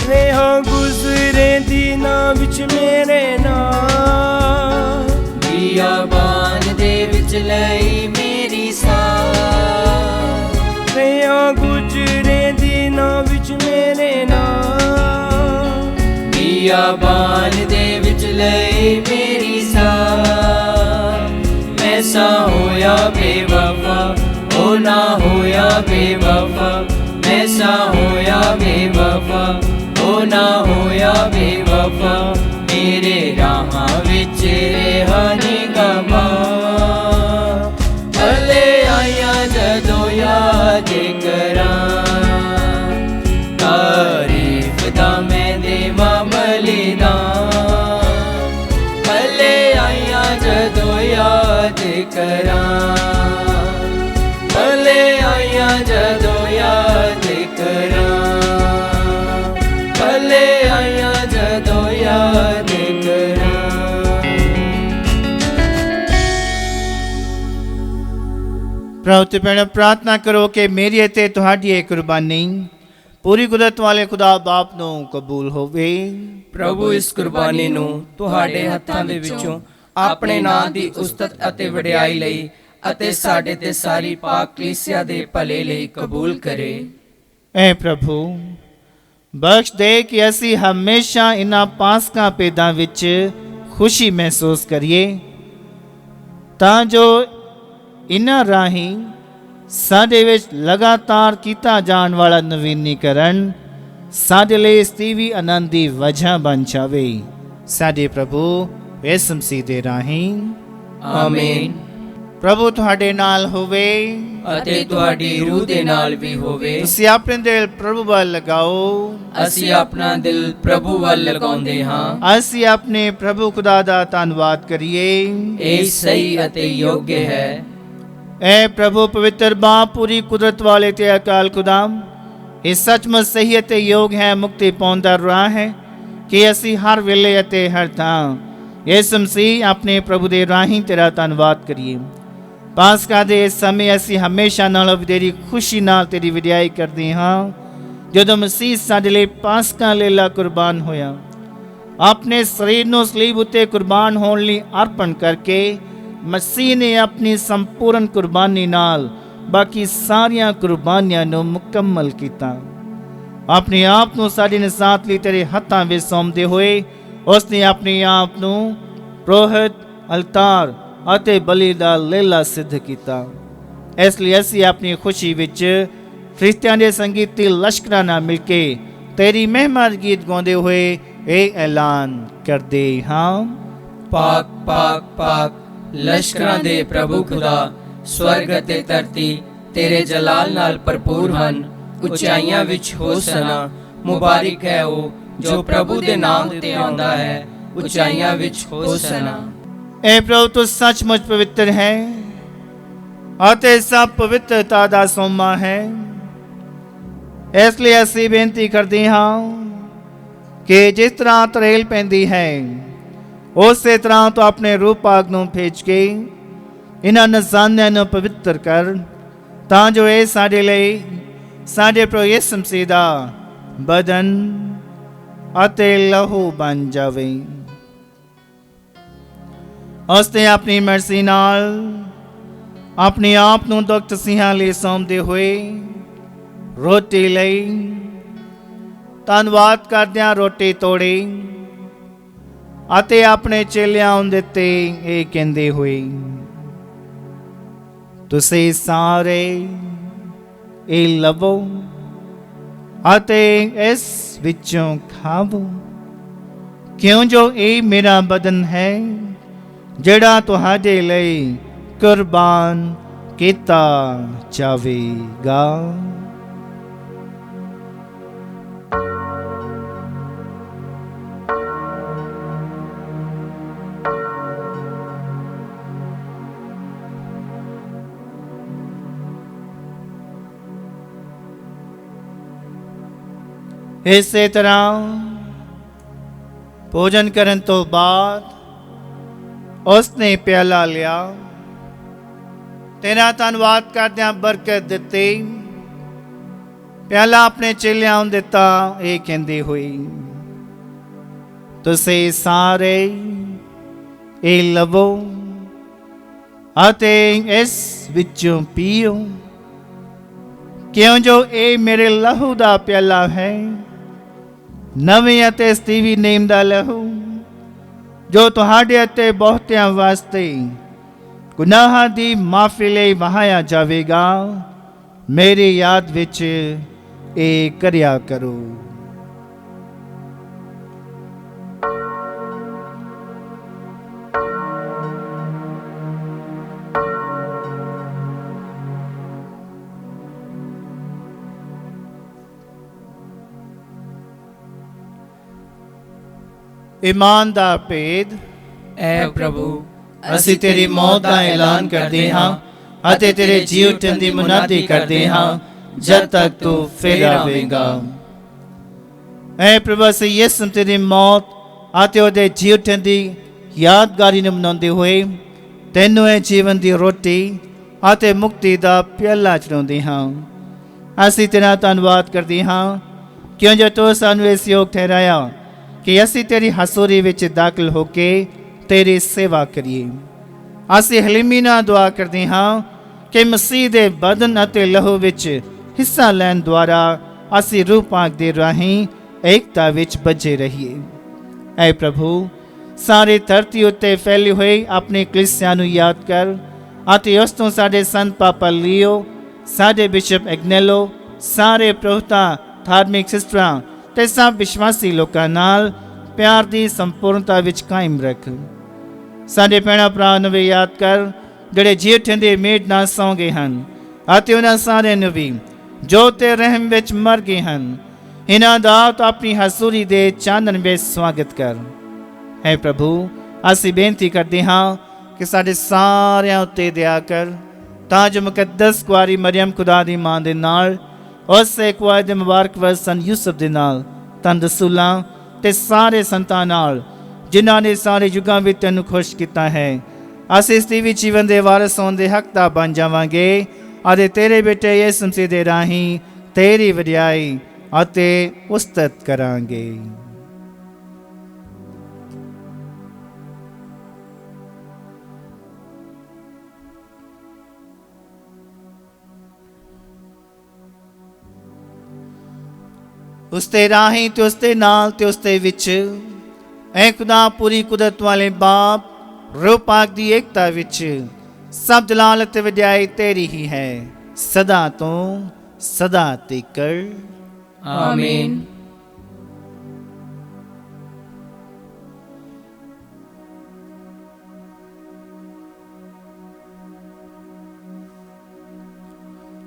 ਰਿਹਾ ਗੁਜ਼ਰੇ ਦਿਨਾਂ ਵਿੱਚ ਮੇਰੇ ਨਾਲ, ਬਿਆਬਾਨ ਦੇ ਵਿੱਚ ਲਈ ਮੇਰੀ ਸਾਹ। ਰਿਹਾ ਗੁਜ਼ਰੇ ਦਿਨਾਂ ਵਿੱਚ ਮੇਰੇ ਨਾਲ, ਬਿਆਬਾਨ ਦੇ ਵਿੱਚ ਲਈ ਮੇਰੀ ਸਾਹ। ਮੈਂ ਸਾ ਹੋਇਆ ਬੇਵਫਾ, ਉਹ ਨਾ ਹੋਇਆ ਬੇਵਫਾ। ਮੈਂ ਸਾ ਹੋਇਆ ਬੇਵਫਾ, ਉਹ ਨਾ ਹੋਇਆ ਬੇਵਫਾ। ਮੇਰੇ ਰਾਹਾਂ ਵਿੱਚ ਰਿਹਾ ਨਿਗਾਹਾਂ, ਭਲੇ ਆਈਆਂ ਜਦੋਂ ਯਾਦ ਕਰਾਂ। ਤਾਰੀਫ ਦਾ ਮੈਂ ਦੇਵਾਂ ਬਲੀਦਾਨ, ਭਲੇ ਆਈਆਂ ਜਦੋਂ ਯਾਦ ਕਰਾਂ। ਭਲੇ ਆਈਆਂ ਜਦੋਂ ਯਾਦ ਕਰਾਂ, ਭਲੇ ਆਈਆਂ ਜਦੋਂ ਯਾਦ ਕਰਾਂ। ਪ੍ਰਭੂ ਤੇ ਭੈਣਾਂ ਪ੍ਰਾਰਥਨਾ ਕਰੋ ਕਿ ਮੇਰੀ ਅਤੇ ਤੁਹਾਡੀ ਇਹ ਕੁਰਬਾਨੀ ਪੂਰੀ ਕੁਦਰਤ ਵਾਲੇ ਖੁਦਾ ਬਾਪ ਨੂੰ ਕਬੂਲ ਹੋਵੇ। ਪ੍ਰਭੂ ਇਸ ਕੁਰਬਾਨੀ ਨੂੰ ਤੁਹਾਡੇ ਹੱਥਾਂ ਦੇ ਵਿੱਚੋਂ ਆਪਣੇ ਨਾਂ ਦੀ ਉਸਤਤ ਅਤੇ ਵਡਿਆਈ ਲਈ ਅਤੇ ਸਾਡੇ ਤੇ ਸਾਰੀ ਪਾਕ ਕਲੀਸਿਆ ਦੇ ਭਲੇ ਲਈ ਕਬੂਲ ਕਰੇ। ਐ ਪ੍ਰਭੂ ਬਖਸ਼ ਦੇ ਕਿ ਅਸੀਂ ਹਮੇਸ਼ਾ ਇਹਨਾਂ ਪਾਸਕਾਂ ਭੇਦਾਂ ਵਿੱਚ ਖੁਸ਼ੀ ਮਹਿਸੂਸ ਕਰੀਏ, ਤਾਂ ਜੋ ਇਹਨਾਂ ਰਾਹੀਂ ਸਾਡੇ ਵਿੱਚ ਲਗਾਤਾਰ ਕੀਤਾ ਜਾਣ ਵਾਲਾ ਨਵੀਨੀਕਰਨ ਸਾਡੇ ਲਈ ਸਤੀਵੀ ਆਨੰਦ ਦੀ ਵਜ੍ਹਾ ਬਣ ਜਾਵੇ। ਸਾਡੇ ਪ੍ਰਭੂ ਯਿਸੂ ਮਸੀਹ ਦੇ ਰਾਹੀਂ, ਆਮੀਨ। ਪ੍ਰਭੂ ਤੁਹਾਡੇ ਨਾਲ ਹੋਵੇ ਅਤੇ ਤੁਹਾਡੀ ਰੂਹ ਦੇ ਨਾਲ ਵੀ ਹੋਵੇ। ਤੁਸੀਂ ਆਪਣੇ ਦਿਲ ਪ੍ਰਭੂ ਵੱਲ ਲਗਾਓ। ਅਸੀਂ ਆਪਣਾ ਦਿਲ ਪ੍ਰਭੂ ਵੱਲ ਲਗਾਉਂਦੇ ਹਾਂ। ਅਸੀਂ ਆਪਣੇ ਪ੍ਰਭੂ ਖੁਦਾ ਦਾ ਧੰਨਵਾਦ ਕਰੀਏ। ਇਹ ਸਹੀ ਅਤੇ ਯੋਗ ਹੈ। ਐ ਪ੍ਰਭੂ ਪਵਿੱਤਰ ਬਾਪ, ਪੂਰੀ ਕੁਦਰਤ ਵਾਲੇ ਤੇ ਅਕਾਲ ਖੁਦਾ, ਇਹ ਸੱਚਮੁੱਚ ਸਹੀ ਅਤੇ ਯੋਗ ਹੈ, ਮੁਕਤੀ ਪਾਉਣ ਦਾ ਰਾਹ ਹੈ ਕਿ ਅਸੀਂ ਹਰ ਵੇਲੇ ਅਤੇ ਹਰ ਥਾਂ ਯਿਸੂ ਮਸੀਹ ਆਪਣੇ ਪ੍ਰਭੂ ਦੇ ਰਾਹੀਂ ਤੇਰਾ ਧੰਨਵਾਦ ਕਰੀਏ। ਪਾਸਕਾ ਦੇ ਇਸ ਸਮੇਂ ਅਸੀਂ ਹਮੇਸ਼ਾ ਨਾਲੋਂ ਵਧੇਰੀ ਖੁਸ਼ੀ ਨਾਲ ਤੇਰੀ ਵਡਿਆਈ ਕਰਦੇ ਹਾਂ, ਜਦੋਂ ਮਸੀਹ ਸਾਡੇ ਲਈ ਪਾਸਕਾ ਲੇਲਾ ਕੁਰਬਾਨ ਹੋਇਆ। ਆਪਣੇ ਸਰੀਰ ਨੂੰ ਸਲੀਬ ਉੱਤੇ ਕੁਰਬਾਨ ਹੋਣ ਲਈ ਅਰਪਣ ਕਰਕੇ ਮਸੀਹ ਨੇ ਆਪਣੀ ਸੰਪੂਰਨ ਕੁਰਬਾਨੀ ਨਾਲ ਬਾਕੀ ਸਾਰੀਆਂ ਕੁਰਬਾਨੀਆਂ ਨੂੰ ਮੁਕੰਮਲ ਕੀਤਾ। ਆਪਣੇ ਆਪ ਨੂੰ ਸਾਡੇ ਨਿਸਾਤ ਲਈ ਤੇਰੇ ਹੱਥਾਂ ਵਿੱਚ ਸੌਂਪਦੇ ਹੋਏ ਉਸਨੇ ਆਪਣੇ ਆਪ ਨੂੰ ਪ੍ਰੋਹਿਤ, ਅਲਤਾਰ ਅਤੇ ਬਲੀ ਦਾ ਲੇਲਾ ਸਿੱਧ ਕੀਤਾ। ਇਸ ਲਈ ਅਸੀਂ ਆਪਣੀ ਖੁਸ਼ੀ ਵਿੱਚ ਫਰਿਸ਼ਤਿਆਂ ਦੇ ਸੰਗੀਤੀ ਲਸ਼ਕਰਾਂ ਨਾਲ ਮਿਲ ਕੇ ਤੇਰੀ ਮਹਿਮਾ ਗੀਤ ਗਾਉਂਦੇ ਹੋਏ ਇਹ ਐਲਾਨ ਕਰਦੇ ਹਾਂ। ਪਾਕ ਪਾਕ ਪਾਕ ਲਸ਼ਕਰਾਂ ਦੇ ਪ੍ਰਭੂ ਖੁਦਾ, ਸਵਰਗ ਅਤੇ ਧਰਤੀ ਤੇਰੇ ਜਲਾਲ ਨਾਲ ਭਰਪੂਰ ਹਨ। ਉਚਾਈਆਂ ਵਿੱਚ ਹੋਸਨਾ, ਮੁਬਾਰਕ ਹੈ ਉਹ ਜੋ ਪ੍ਰਭੂ ਦੇ ਨਾਮ ਤੇ ਆਉਂਦਾ ਹੈ। ਉਚਾਈਆਂ ਵਿੱਚ ਹੋਸਨਾ। ਐ ਪ੍ਰਭੂ ਤੂੰ ਸੱਚਮੁੱਚ ਪਵਿੱਤਰ ਹੈ ਅਤੇ ਸਭ ਪਵਿੱਤਰਤਾ ਦਾ ਸੋਮਾ ਹੈ। ਇਸ ਲਈ ਅਸੀਂ ਬੇਨਤੀ ਕਰਦੇ ਹਾਂ कि जिस तरह तरेल पैंदी है उस तरह तो अपने रूप भाग ਨੂੰ ਭੇਜ ਕੇ ਇਹਨਾਂ ਨਜ਼ਾਨਿਆਂ ਨੂੰ ਪਵਿੱਤਰ ਕਰ ਤਾਂ ਜੋ ਇਹ ਸਾਡੇ ਲਈ ਸਾਡੇ ਪ੍ਰਭੂ ਯਿਸੂ ਮਸੀਹ ਦਾ ਬਦਨ ਅਤੇ ਲਹੂ ਬਣ ਜਾਵੇ। ਉਸਨੇ ਆਪਣੀ ਮਰਜ਼ੀ ਨਾਲ ਆਪਣੇ ਆਪ ਨੂੰ ਦੁੱਖ ਤਸੀਹਾਂ ਲਈ ਸੌਂਪਦੇ ਹੋਏ ਰੋਟੀ ਲਈ ਧੰਨਵਾਦ ਕਰਦਿਆਂ ਰੋਟੀ ਤੋੜੀ ਅਤੇ ਆਪਣੇ ਚੇਲਿਆਂ ਨੂੰ ਦਿੱਤੇ ਇਹ ਕਹਿੰਦੇ ਹੋਏ, ਤੁਸੀਂ ਸਾਰੇ ਇਹ ਲਵੋ ਅਤੇ ਇਸ ਵਿੱਚੋਂ ਖਾਵੋ, ਕਿਉਂ ਜੋ ਇਹ ਮੇਰਾ ਬਦਨ ਹੈ ਜਿਹੜਾ ਤੁਹਾਡੇ ਲਈ ਕੁਰਬਾਨ ਕੀਤਾ ਜਾਵੇਗਾ। ਇਸੇ ਤਰ੍ਹਾਂ ਭੋਜਨ ਕਰਨ ਤੋਂ ਬਾਅਦ ਉਸਨੇ ਪਿਆਲਾ ਲਿਆ, ਤੇਰਾ ਧੰਨਵਾਦ ਕਰਦਿਆਂ ਬਰਕਤ ਦਿੱਤੀ, ਪਿਆਲਾ ਆਪਣੇ ਚੇਲਿਆਂ ਨੂੰ ਦਿੱਤਾ ਇਹ ਕਹਿੰਦੇ ਹੋਏ, ਤੁਸੀਂ ਸਾਰੇ ਇਹ ਲਵੋ ਅਤੇ ਇਸ ਵਿੱਚੋਂ ਪੀਓ, ਕਿਉਂ ਜੋ ਇਹ ਮੇਰੇ ਲਹੂ ਦਾ ਪਿਆਲਾ ਹੈ, ਨਵੇਂ ਅਤੇ ਸਤੀਵੀ ਨੇਮ ਦਾ ਲਹੂ, ਜੋ ਤੁਹਾਡੇ ਅਤੇ ਬਹੁਤਿਆਂ ਵਾਸਤੇ ਗੁਨਾਹਾਂ ਦੀ ਮਾਫੀ ਲਈ ਵਹਾਇਆ ਜਾਵੇਗਾ। ਮੇਰੀ ਯਾਦ ਵਿੱਚ ਇਹ ਕਰਿਆ ਕਰੋ। ईमान दा भेद। ਐ ਪ੍ਰਭੂ, ਅਸੀਂ ਤੇਰੀ ਮੌਤ ਦਾ ਐਲਾਨ ਕਰਦੇ ਹਾਂ ਅਤੇ ਤੇਰੇ ਜੀ ਉੱਠਣ ਦੀ ਮੁਨਾਦੀ ਕਰਦੇ ਹਾਂ ਜਦ ਤੱਕ ਤੂੰ ਫਿਰ ਆਵੇਂਗਾ। ਐ ਪ੍ਰਭੂ, ਅਸੀਂ ਯਿਸੂ ਤੇਰੀ ਮੌਤ ਅਤੇ ਉਹਦੇ ਜੀ ਉੱਠਣ ਦੀ ਯਾਦਗਾਰੀ ਨੂੰ ਮਨਾਉਂਦੇ ਹੋਏ ਤੈਨੂੰ ਇਹ ਜੀਵਨ ਦੀ ਰੋਟੀ ਅਤੇ ਮੁਕਤੀ ਦਾ ਪਿਆਲਾ ਚੜਾਉਂਦੇ ਹਾਂ। ਅਸੀਂ ਤੇਰਾ ਧੰਨਵਾਦ ਕਰਦੇ ਹਾਂ ਕਿਉਂ ਜੋ ਤੂੰ ਸਾਨੂੰ ਇਸ ਯੋਗ ਠਹਿਰਾਇਆ ਕਿ ਅਸੀਂ ਤੇਰੀ ਹਜ਼ੂਰੀ ਵਿੱਚ ਦਾਖਲ ਹੋ ਕੇ ਤੇਰੀ ਸੇਵਾ ਕਰੀਏ। ਅਸੀਂ ਹਲੀਮੀ ਨਾਲ ਦੁਆ ਕਰਦੇ ਹਾਂ ਕਿ ਮਸੀਹ ਦੇ ਬਦਨ ਅਤੇ ਲਹੂ ਵਿੱਚ ਹਿੱਸਾ ਲੈਣ ਦੁਆਰਾ ਅਸੀਂ ਰੂਹ ਪਾਕ ਦੇ ਰਾਹੀਂ ਏਕਤਾ ਵਿੱਚ ਬੱਝੇ ਰਹੀਏ। ਐ ਪ੍ਰਭੂ, ਸਾਰੇ ਧਰਤੀ ਉੱਤੇ ਫੈਲੇ ਹੋਏ ਆਪਣੇ ਕਲੀਸਿਆ ਨੂੰ ਯਾਦ ਕਰ ਅਤੇ ਉਸ ਤੋਂ ਸਾਡੇ ਸੰਤ ਪਾਪਾ ਲੀਓ, ਸਾਡੇ ਬਿਸ਼ਪ ਐਗਨੈਲੋ, ਸਾਰੇ ਪ੍ਰੋਹਤਾ, ਧਾਰਮਿਕ ਸਿਸਟਰਾਂ ਤੇ ਸਭ ਵਿਸ਼ਵਾਸੀ ਲੋਕਾਂ ਨਾਲ ਪਿਆਰ ਦੀ ਸੰਪੂਰਨਤਾ ਵਿੱਚ ਕਾਇਮ ਰੱਖ। ਸਾਡੇ ਭੈਣਾਂ ਭਰਾ ਨੂੰ ਵੀ ਯਾਦ ਕਰ ਜਿਹੜੇ ਜੀ ਉੱਠਣ ਦੀ ਉਮੀਦ ਨਾਲ ਸੌਂ ਗਏ ਹਨ ਅਤੇ ਉਹਨਾਂ ਸਾਰਿਆਂ ਨੂੰ ਵੀ ਜੋ ਤੇ ਰਹਿਮ ਵਿੱਚ ਮਰ ਗਏ ਹਨ, ਇਹਨਾਂ ਦਾ ਤਾਂ ਆਪਣੀ ਹਜ਼ੂਰੀ ਦੇ ਚਾਨਣ ਵਿੱਚ ਸਵਾਗਤ ਕਰ। ਹੈ ਪ੍ਰਭੂ, ਅਸੀਂ ਬੇਨਤੀ ਕਰਦੇ ਹਾਂ ਕਿ ਸਾਡੇ ਸਾਰਿਆਂ ਉੱਤੇ ਦਇਆ ਕਰ ਤਾਂ ਜੋ ਮੁਕੱਦਸ ਕੁਆਰੀ ਮਰੀਮ ਖੁਦਾ ਦੀ ਮਾਂ ਦੇ ਨਾਲ ਉਸੇ ਕੁਆਰੀ ਦੇ ਮੁਬਾਰਕ ਵਰਸ ਸਨ ਯੂਸਫ ਦੇ ਨਾਲ, ਧੰਨ ਰਸੂਲਾਂ ਤੇ ਸਾਰੇ ਸੰਤਾਂ ਨਾਲ ਜਿਨ੍ਹਾਂ ਨੇ ਸਾਰੇ ਯੁੱਗਾਂ ਵਿੱਚ ਤੈਨੂੰ ਖੁਸ਼ ਕੀਤਾ ਹੈ, ਅਸੀਂ ਇਸ ਦੀ ਵੀ ਜੀਵਨ ਦੇ ਵਾਰਸ ਹੋਣ ਦੇ ਹੱਕਦਾਰ ਬਣ ਜਾਵਾਂਗੇ ਅਤੇ ਤੇਰੇ ਬੇਟੇ ਯਿਸੂ ਮਸੀਹ ਦੇ ਰਾਹੀਂ ਤੇਰੀ ਵਡਿਆਈ ਅਤੇ ਉਸਤਤ ਕਰਾਂਗੇ। ਉਸਦੇ ਰਾਹੀਂ ਤੇ ਉਸਦੇ ਨਾਲ ਤੇ ਉਸਦੇ ਵਿੱਚ ਐ ਖੁਦਾ ਪੂਰੀ ਕੁਦਰਤ ਵਾਲੇ ਬਾਪ ਰੂਹ ਪਾਕ ਦੀ ਏਕਤਾ ਵਿੱਚ ਸਭ ਜਲਾਲਤ ਤੇ ਵਡਿਆਈ ਤੇਰੀ ਹੀ ਹੈ, ਸਦਾ ਤੋਂ ਸਦਾ ਤੀਕਰ। ਆਮੀਨ।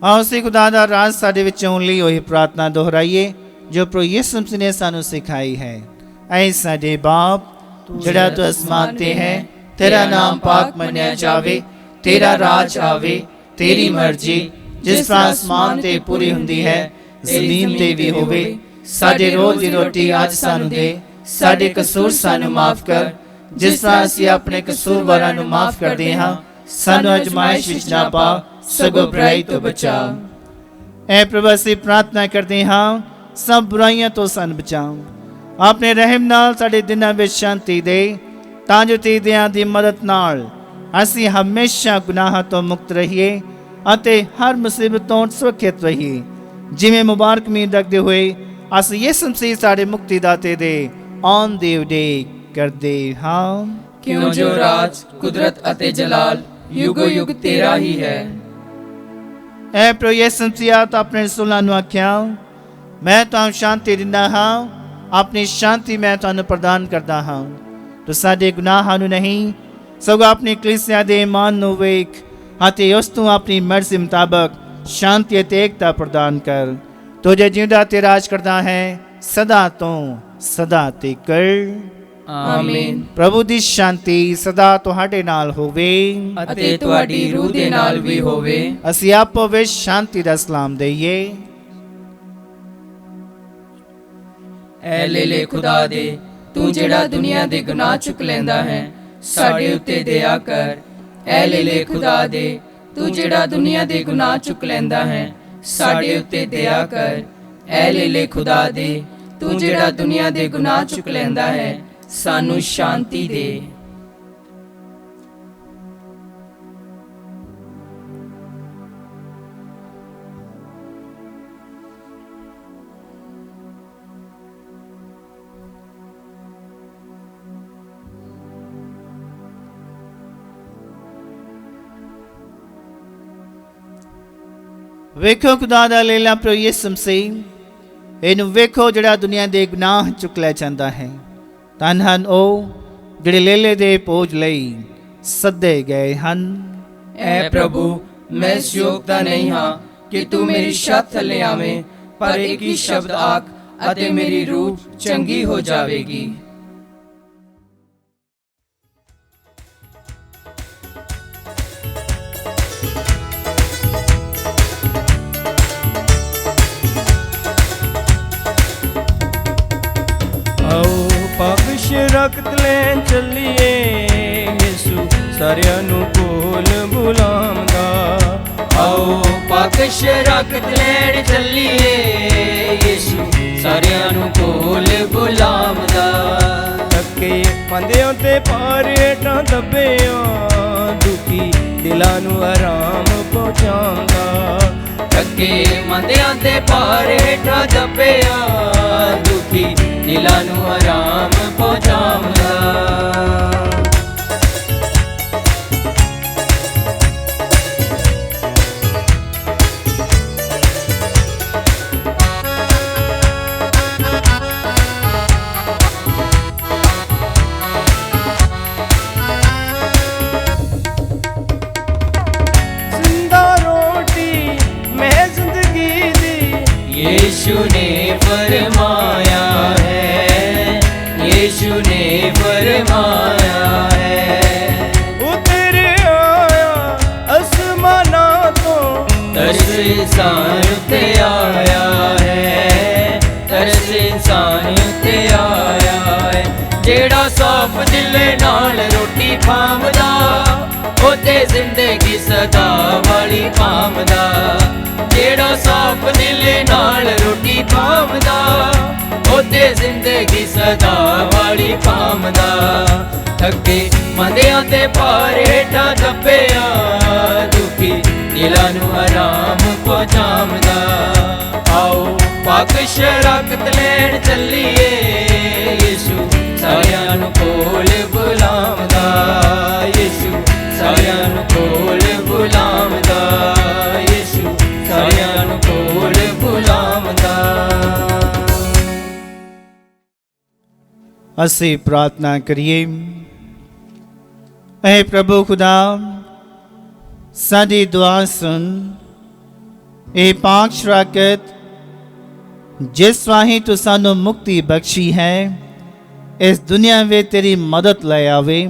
ਆਓ ਅਸੀਂ ਖੁਦਾ ਦਾ ਰਾਜ ਸਾਡੇ ਵਿੱਚ ਆਉਣ ਲਈ ਉਹੀ ਪ੍ਰਾਰਥਨਾ ਦੁਹਰਾਈਏ ਜੋ ਪ੍ਰਭੂ ਯਿਸੂ ਮਸੀਹ ਨੇ ਸਾਨੂੰ ਸਿਖਾਈ ਹੈ। ਐ ਸਾਡੇ ਬਾਪ ਜਿਹੜਾ ਤੂੰ ਅਸਮਾਨ ਤੇ ਹੈ, ਤੇਰਾ ਨਾਮ ਪਾਕ ਮੰਨਿਆ ਜਾਵੇ, ਤੇਰਾ ਰਾਜ ਆਵੇ, ਤੇਰੀ ਮਰਜ਼ੀ ਜਿਸ ਤਰ੍ਹਾਂ ਅਸਮਾਨ ਤੇ ਪੂਰੀ ਹੁੰਦੀ ਹੈ ਜ਼ਮੀਨ ਤੇ ਵੀ ਹੋਵੇ। ਸਾਡੇ ਰੋਜ਼ ਦੀ ਰੋਟੀ ਅੱਜ ਸਾਨੂੰ ਦੇ, ਸਾਡੇ ਕਸੂਰ ਸਾਨੂੰ ਮਾਫ ਕਰ, ਜਿਸ ਤਰ੍ਹਾਂ ਅਸੀਂ ਆਪਣੇ ਕਸੂਰਵਾਰਾਂ ਨੂੰ ਮਾਫ ਕਰਦੇ ਹਾਂ। ਸਾਨੂੰ ਅਜ਼ਮਾਇਸ਼ ਵਿੱਚ ਨਾ ਪਾ, ਸਗੋਂ ਬੁਰਾਈ ਤੋਂ ਬਚਾ। ਐ ਪ੍ਰਭੂ, ਅਸੀਂ ਪ੍ਰਾਰਥਨਾ ਕਰਦੇ ਹਾਂ, ਸਭ ਬੁਰਾਈਆਂ ਤੋਂ ਸਾਨੂੰ ਬਚਾ। ਆਪਣੇ ਰਹਿਮ ਨਾਲ ਸਾਡੇ ਦਿਨਾਂ ਵਿੱਚ ਸ਼ਾਂਤੀ ਦੇ, ਤਾਂ ਜੋ ਤੇਰੇ ਦਿਆਂ ਦੀ ਮਦਦ ਨਾਲ ਅਸੀਂ ਹਮੇਸ਼ਾ ਗੁਨਾਹਾਂ ਤੋਂ ਮੁਕਤ ਰਹੀਏ ਅਤੇ ਹਰ ਮੁਸੀਬਤ ਤੋਂ ਸੁਰੱਖਿਅਤ ਰਹੀਏ। ਜਿਵੇਂ ਮੁਬਾਰਕ ਉਮੀਦ ਰੱਖਦੇ ਹੋਏ ਅਸੀਂ ਯਿਸੂ ਮਸੀਹ ਸਾਡੇ ਮੁਕਤੀਦਾਤੇ ਦੇ ਆਉਣ ਦੀ ਉਡੀਕ ਕਰਦੇ ਹਾਂ। ਕਿਉਂ ਜੋ ਰਾਜ, ਕੁਦਰਤ ਅਤੇ ਜਲਾਲ ਯੁਗੋ ਯੁਗ ਤੇਰਾ ਹੀ ਹੈ। ਐ ਪ੍ਰਭੂ ਯਿਸੂ ਮਸੀਹ, ਤਾਂ ਆਪਣੇ ਰਸੂਲਾਂ ਨੂੰ ਆਖਿਆ, ਮੈਂ ਤੁਹਾਨੂੰ ਸ਼ਾਂਤੀ ਦਿੰਦਾ ਹਾਂ, ਆਪਣੀ ਸ਼ਾਂਤੀ ਮੈਂ ਤੁਹਾਨੂੰ ਪ੍ਰਦਾਨ ਕਰਦਾ ਹਾਂ। ਤੂੰ ਸਾਡੇ ਗੁਨਾਹਾਂ ਨੂੰ ਨਹੀਂ, ਸਗੋਂ ਆਪਣੀ ਕਲੀਸਿਆ ਦੇ ਇਮਾਨ ਨੂੰ ਵੇਖ ਅਤੇ ਉਸ ਤੋਂ ਆਪਣੀ ਮਰਜ਼ੀ ਮੁਤਾਬਕ ਸ਼ਾਂਤੀ ਅਤੇ ਏਕਤਾ ਪ੍ਰਦਾਨ ਕਰ। ਤੂੰ ਜੋ ਜਿਉਂਦਾ ਤੇ ਰਾਜ ਕਰਦਾ ਹੈ ਸਦਾ ਤੋਂ ਸਦਾ ਤੱਕ। ਆਮੀਨ। ਪ੍ਰਭੂ ਦੀ ਸ਼ਾਂਤੀ ਸਦਾ ਤੁਹਾਡੇ ਨਾਲ ਹੋਵੇ ਅਤੇ ਤੁਹਾਡੀ ਰੂਹ ਦੇ ਨਾਲ ਵੀ ਹੋਵੇ। ਅਸੀਂ ਆਪੋ ਵਿੱਚ ਸ਼ਾਂਤੀ ਦਾ ਸਲਾਮ ਦਈਏ। ਐ ਲੇਲੇ ਖੁਦਾ ਦੇ, ਤੂੰ ਜਿਹੜਾ ਦੁਨੀਆ ਦੇ ਗੁਨਾਹ ਚੁੱਕ ਲੈਂਦਾ ਹੈ, ਸਾਡੇ ਉੱਤੇ ਦਇਆ ਕਰ। ਐ ਲੇਲੇ ਖੁਦਾ ਦੇ, ਤੂੰ ਜਿਹੜਾ ਦੁਨੀਆ ਦੇ ਗੁਨਾਹ ਚੁੱਕ ਲੈਂਦਾ ਹੈ, ਸਾਡੇ ਉੱਤੇ ਦਇਆ ਕਰ। ਐ ਲੇਲੇ ਖੁਦਾ ਦੇ, ਤੂੰ ਜਿਹੜਾ ਦੁਨੀਆ ਦੇ ਗੁਨਾਹ ਚੁੱਕ ਲੈਂਦਾ ਹੈ, ਸਾਨੂੰ ਸ਼ਾਂਤੀ ਦੇ। ਵੇਖੋ ਖੁਦਾ ਦਾ ਲੇਲਾ ਪ੍ਰਭੂ ਯਿਸੂ ਮਸੀਹ, ਇਹਨੂੰ ਵੇਖੋ ਜਿਹੜਾ ਦੁਨੀਆ ਦੇ ਗੁਨਾਹ ਚੁੱਕ ਲੈ ਜਾਂਦਾ ਹੈ। ਧੰਨ ਹਨ ਉਹ ਜਿਹੜੇ ਲੇਲੇ ਦੇ ਭੋਜ ਲਈ ਸੱਦੇ ਗਏ ਹਨ। ਐ ਪ੍ਰਭੂ, ਮੈਂ ਇਸ ਯੋਗਤਾ ਨਹੀਂ ਹਾਂ ਕਿ ਤੂੰ ਮੇਰੀ ਛੱਤ ਥੱਲੇ ਆਵੇਂ, ਪਰ ਇੱਕ ਹੀ ਸ਼ਬਦ ਆਖ ਅਤੇ ਮੇਰੀ ਰੂਹ ਚੰਗੀ ਹੋ ਜਾਵੇਗੀ। ਆਓ ਪਾਪਿਸ਼ ਰਖਤ ਲੈਣ ਚੱਲੀਏ, ਯਿਸੂ ਸਾਰਿਆਂ ਨੂੰ ਕੋਲ ਬੁਲਾਉਂਦਾ। ਆਓ ਪਾਕਸ਼ ਰਖਤ ਲੈਣ ਚੱਲੀਏ, ਯਿਸੂ ਸਾਰਿਆਂ ਨੂੰ ਕੋਲ ਬੁਲਾਉਂਦਾ। ਥੱਕੇ ਮੰਦਿਆਂ ਤੇ ਭਾਰ ਹੇਠਾਂ ਦੱਬਿਆਂ, ਦੁਖੀ ਦਿਲਾਂ ਨੂੰ ਆਰਾਮ ਪਹੁੰਚਾਉਂਦਾ। ਥੱਕੇ ਮੰਦਿਆਂ ਤੇ ਭਾਰ ਹੇਠਾਂ ਦੱਬਿਆਂ, ਦੁਖੀ ਦਿਲਾਂ ਨੂੰ ਆਰਾਮ ਪਹੁੰਚਾਉਂਦਾ। यीशु ने फरमाया है, यीशु ने फरमाया है। उतर आया आसमाना तो, तरस इंसान उते आया है, तरस इंसान उते आया है। जेड़ा साफ दिल नाल रोटी खामदा, ओते जिंदगी सदा वाली पामदा। जेड़ा साफ दिल नाल रोटी खामदा, ओते जिंदगी सदा वाली पामदा। थके मंदियां ते भार हेठां दब्बिया, दुखी दिलां नूं आराम पहुंचांदा। आओ पाक शराकत लैण चलीए, यीशु सारियां नूं कोल बुलांदा। यीशु सारियां नूं कोल बुलांदा, यीशु सारियां नूं कोल बुलांदा। ਅਸੀਂ ਪ੍ਰਾਰਥਨਾ ਕਰੀਏ। ਐ ਪ੍ਰਭੂ ਖੁਦਾ, ਸਾਡੀ ਦੁਆ ਸੁਣ। ਇਹ ਪਾਕ ਸ਼ਰਾਕਤ ਜਿਸ ਰਾਹੀਂ ਤੂੰ ਸਾਨੂੰ ਮੁਕਤੀ ਬਖਸ਼ੀ ਹੈ, ਇਸ ਦੁਨੀਆ ਵਿੱਚ ਤੇਰੀ ਮਦਦ ਲੈ ਆਵੇ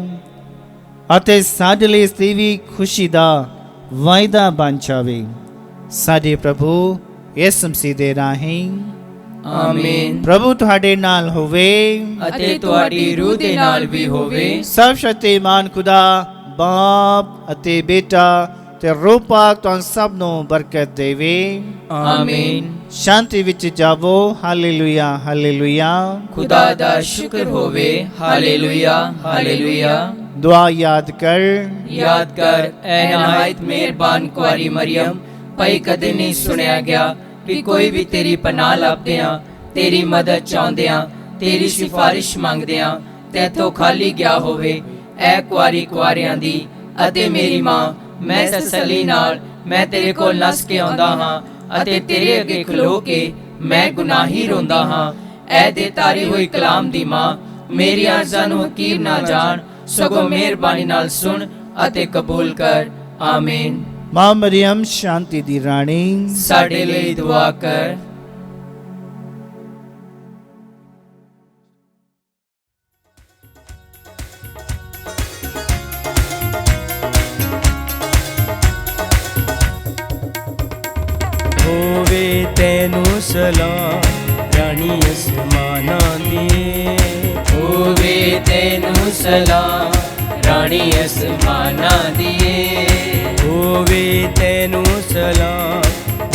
ਅਤੇ ਸਾਡੇ ਲਈ ਇਸ ਦੀ ਵੀ ਖੁਸ਼ੀ ਦਾ ਵਾਅਦਾ ਬਣ ਜਾਵੇ। ਸਾਡੇ ਪ੍ਰਭੂ ਯਿਸੂ ਮਸੀਹ ਦੇ ਰਾਹੀਂ ਆਮੀਨ। ਪ੍ਰਭੂ ਤੁਹਾਡੇ ਨਾਲ ਹੋਵੇ। ਅਤੇ ਤੁਹਾਡੀ ਰੂਹ ਦੇ ਨਾਲ ਵੀ ਹੋਵੇ। ਸਰਵ ਸ਼ਕਤੀਮਾਨ ਖੁਦਾ ਬਾਪ ਅਤੇ ਬੇਟਾ ਤੇ ਰੂਹ ਪਾਕ ਤੁਹਾਨੂੰ ਸਭ ਨੂੰ ਬਰਕਤ ਦੇਵੇ। ਆਮੀਨ। ਸ਼ਾਂਤੀ ਵਿੱਚ ਜਾਵੋ। Hallelujah hallelujah. ਖੁਦਾ ਦਾ ਸ਼ੁਕਰ ਹੋਵੇ। Hallelujah hallelujah. ਦੁਆ ਯਾਦ ਕਰ। ਯਾਦ ਕਰ ਐ ਨਹਾਇਤ ਮਿਹਰਬਾਨ ਕੁਆਰੀ ਮਰੀਮ, ਭਈ ਕਦੇ ਨਹੀਂ ਸੁਣਿਆ ਗਿਆ ਕਿ ਕੋਈ ਵੀ ਤੇਰੀ ਪਨਾਹ ਲੱਭਦਿਆਂ, ਤੇਰੀ ਮਦਦ ਚਾਹੁੰਦਿਆਂ, ਤੇਰੀ ਸਿਫਾਰਿਸ਼ ਮੰਗਦਿਆਂ ਤੈਥੋਂ ਖਾਲੀ ਗਿਆ ਹੋਵੇ। ਐ ਕੁਆਰੀ ਕੁਆਰਿਆਂ ਦੀ ਅਤੇ ਮੇਰੀ ਮਾਂ, ਮੈਂ ਤਸੱਲੀ ਨਾਲ ਮੈਂ ਤੇਰੇ ਕੋਲ ਨੱਸ ਕੇ ਆਉਂਦਾ ਹਾਂ ਅਤੇ ਤੇਰੇ ਅੱਗੇ ਖਲੋ ਕੇ ਮੈਂ ਗੁਨਾਹੀ ਰੋਂਦਾ ਹਾਂ। ਐ ਦੇ ਤਾਰੀ ਹੋਈ ਕਲਾਮ ਦੀ ਮਾਂ, ਮੇਰੀ ਅਰਜ਼ਾਂ ਨੂੰ ਹਕੀਰ ਨਾ ਜਾਣ, ਸਗੋਂ ਮਿਹਰਬਾਨੀ ਨਾਲ ਸੁਣ ਅਤੇ ਕਬੂਲ ਕਰ। ਆਮੀਨ। ਮਾਂ ਮਰੀਮ ਸ਼ਾਂਤੀ ਦੀ ਰਾਣੀ, ਸਾਡੇ ਲਈ ਦੁਆ ਕਰ। ਹੋਵੇ ਤੈਨੂੰ ਸਲਾਮ ਰਾਣੀ ਅਸਮਾਨਾਂ ਦੀ। ਹੋਵੇ ਤੈਨੂੰ ਸਲਾਮ ਰਾਣੀ ਅਸਮਾਨਾਂ ਦੀ। ਹੋਵੇ ਤੈਨੂੰ ਸਲਾਮ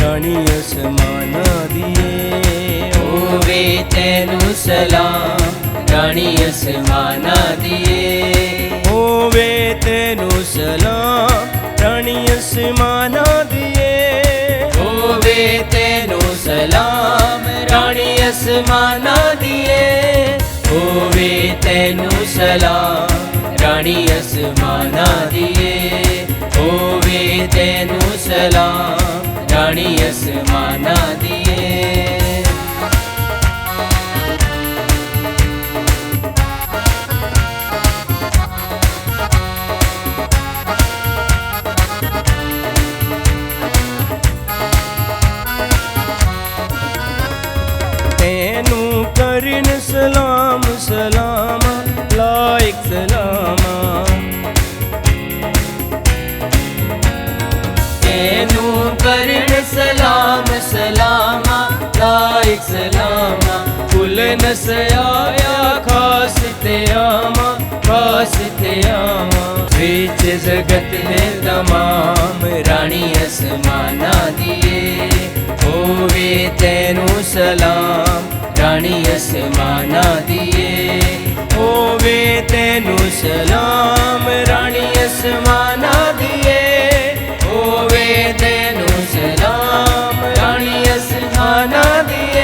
ਰਾਣੀ ਅਸਮਾਨਾਂ ਦੀ। ਹੋਵੇ ਤੈਨੂੰ ਸਲਾਮ ਰਾਣੀ ਅਸਮਾਨਾਂ ਦੀ। ਹੋਵੇ ਤੈਨੂੰ ਸਲਾਮ ਰਾਣੀ ਅਸਮਾਨਾਂ ਦੀ। ਹੋਵੇ ਤੈਨੂੰ ਸਲਾਮ ਰਾਣੀ ਅਸਮਾਨਾਂ ਦੀ। ਹੋਵੇ ਤੈਨੂੰ ਸਲਾਮ ਰਾਣੀ ਅਸਮਾਨਾਂ ਦੀ। ਹੋਵੇ ਤੈਨੂੰ ਸਲਾਮ ਰਾਣੀ ਅਸਮਾਨਾਂ ਦੀ। ਤੈਨੂੰ ਕਰਨ ਸਲਾਮ ਸਲਾਮ ਲਾਇਕ ਸਲਾਮ। ਤੈਨੂੰ ਕਰਨ ਸਲਾਮ ਸਲਾਮ ਲਾਇਕ ਸਲਾਮ। ਕੁਲ ਨਸਿਆਇਆ ਖਾਸ ਤੇ ਆਵਾਂ, ਖਾਸ ਤੇ ਆਵਾਂ। ਵਿੱਚ ਜਗਤ ਦੇ ਤਮਾਮ ਰਾਣੀ ਅਸਮਾਨਾਂ ਦੀ। ਹੋਵੇ ਤੈਨੂੰ ਸਲਾਮ ਰਾਣੀ ਅਸਮਾਨਾਂ ਦੀ। ਹੋਵੇ ਤੈਨੂੰ ਸਲਾਮ ਰਾਣੀ ਅਸਮਾਨਾਂ ਦੀ। ਹੋਵੇ ਤੈਨੂੰ ਸਲਾਮ ਰਾਣੀ ਅਸਮਾਨਾਂ ਦੀ।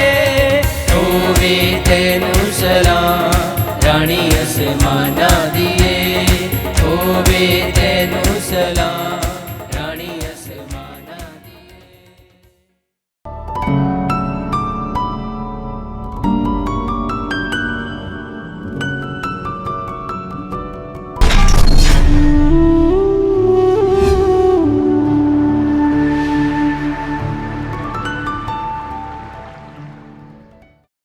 ਹੋਵੇ ਤੈਨੂੰ ਸਲਾਮ ਰਾਣੀ ਅਸਮਾਨਾਂ ਦੀ। ਹੋਵੇ ਤੈਨੂੰ ਸਲਾਮ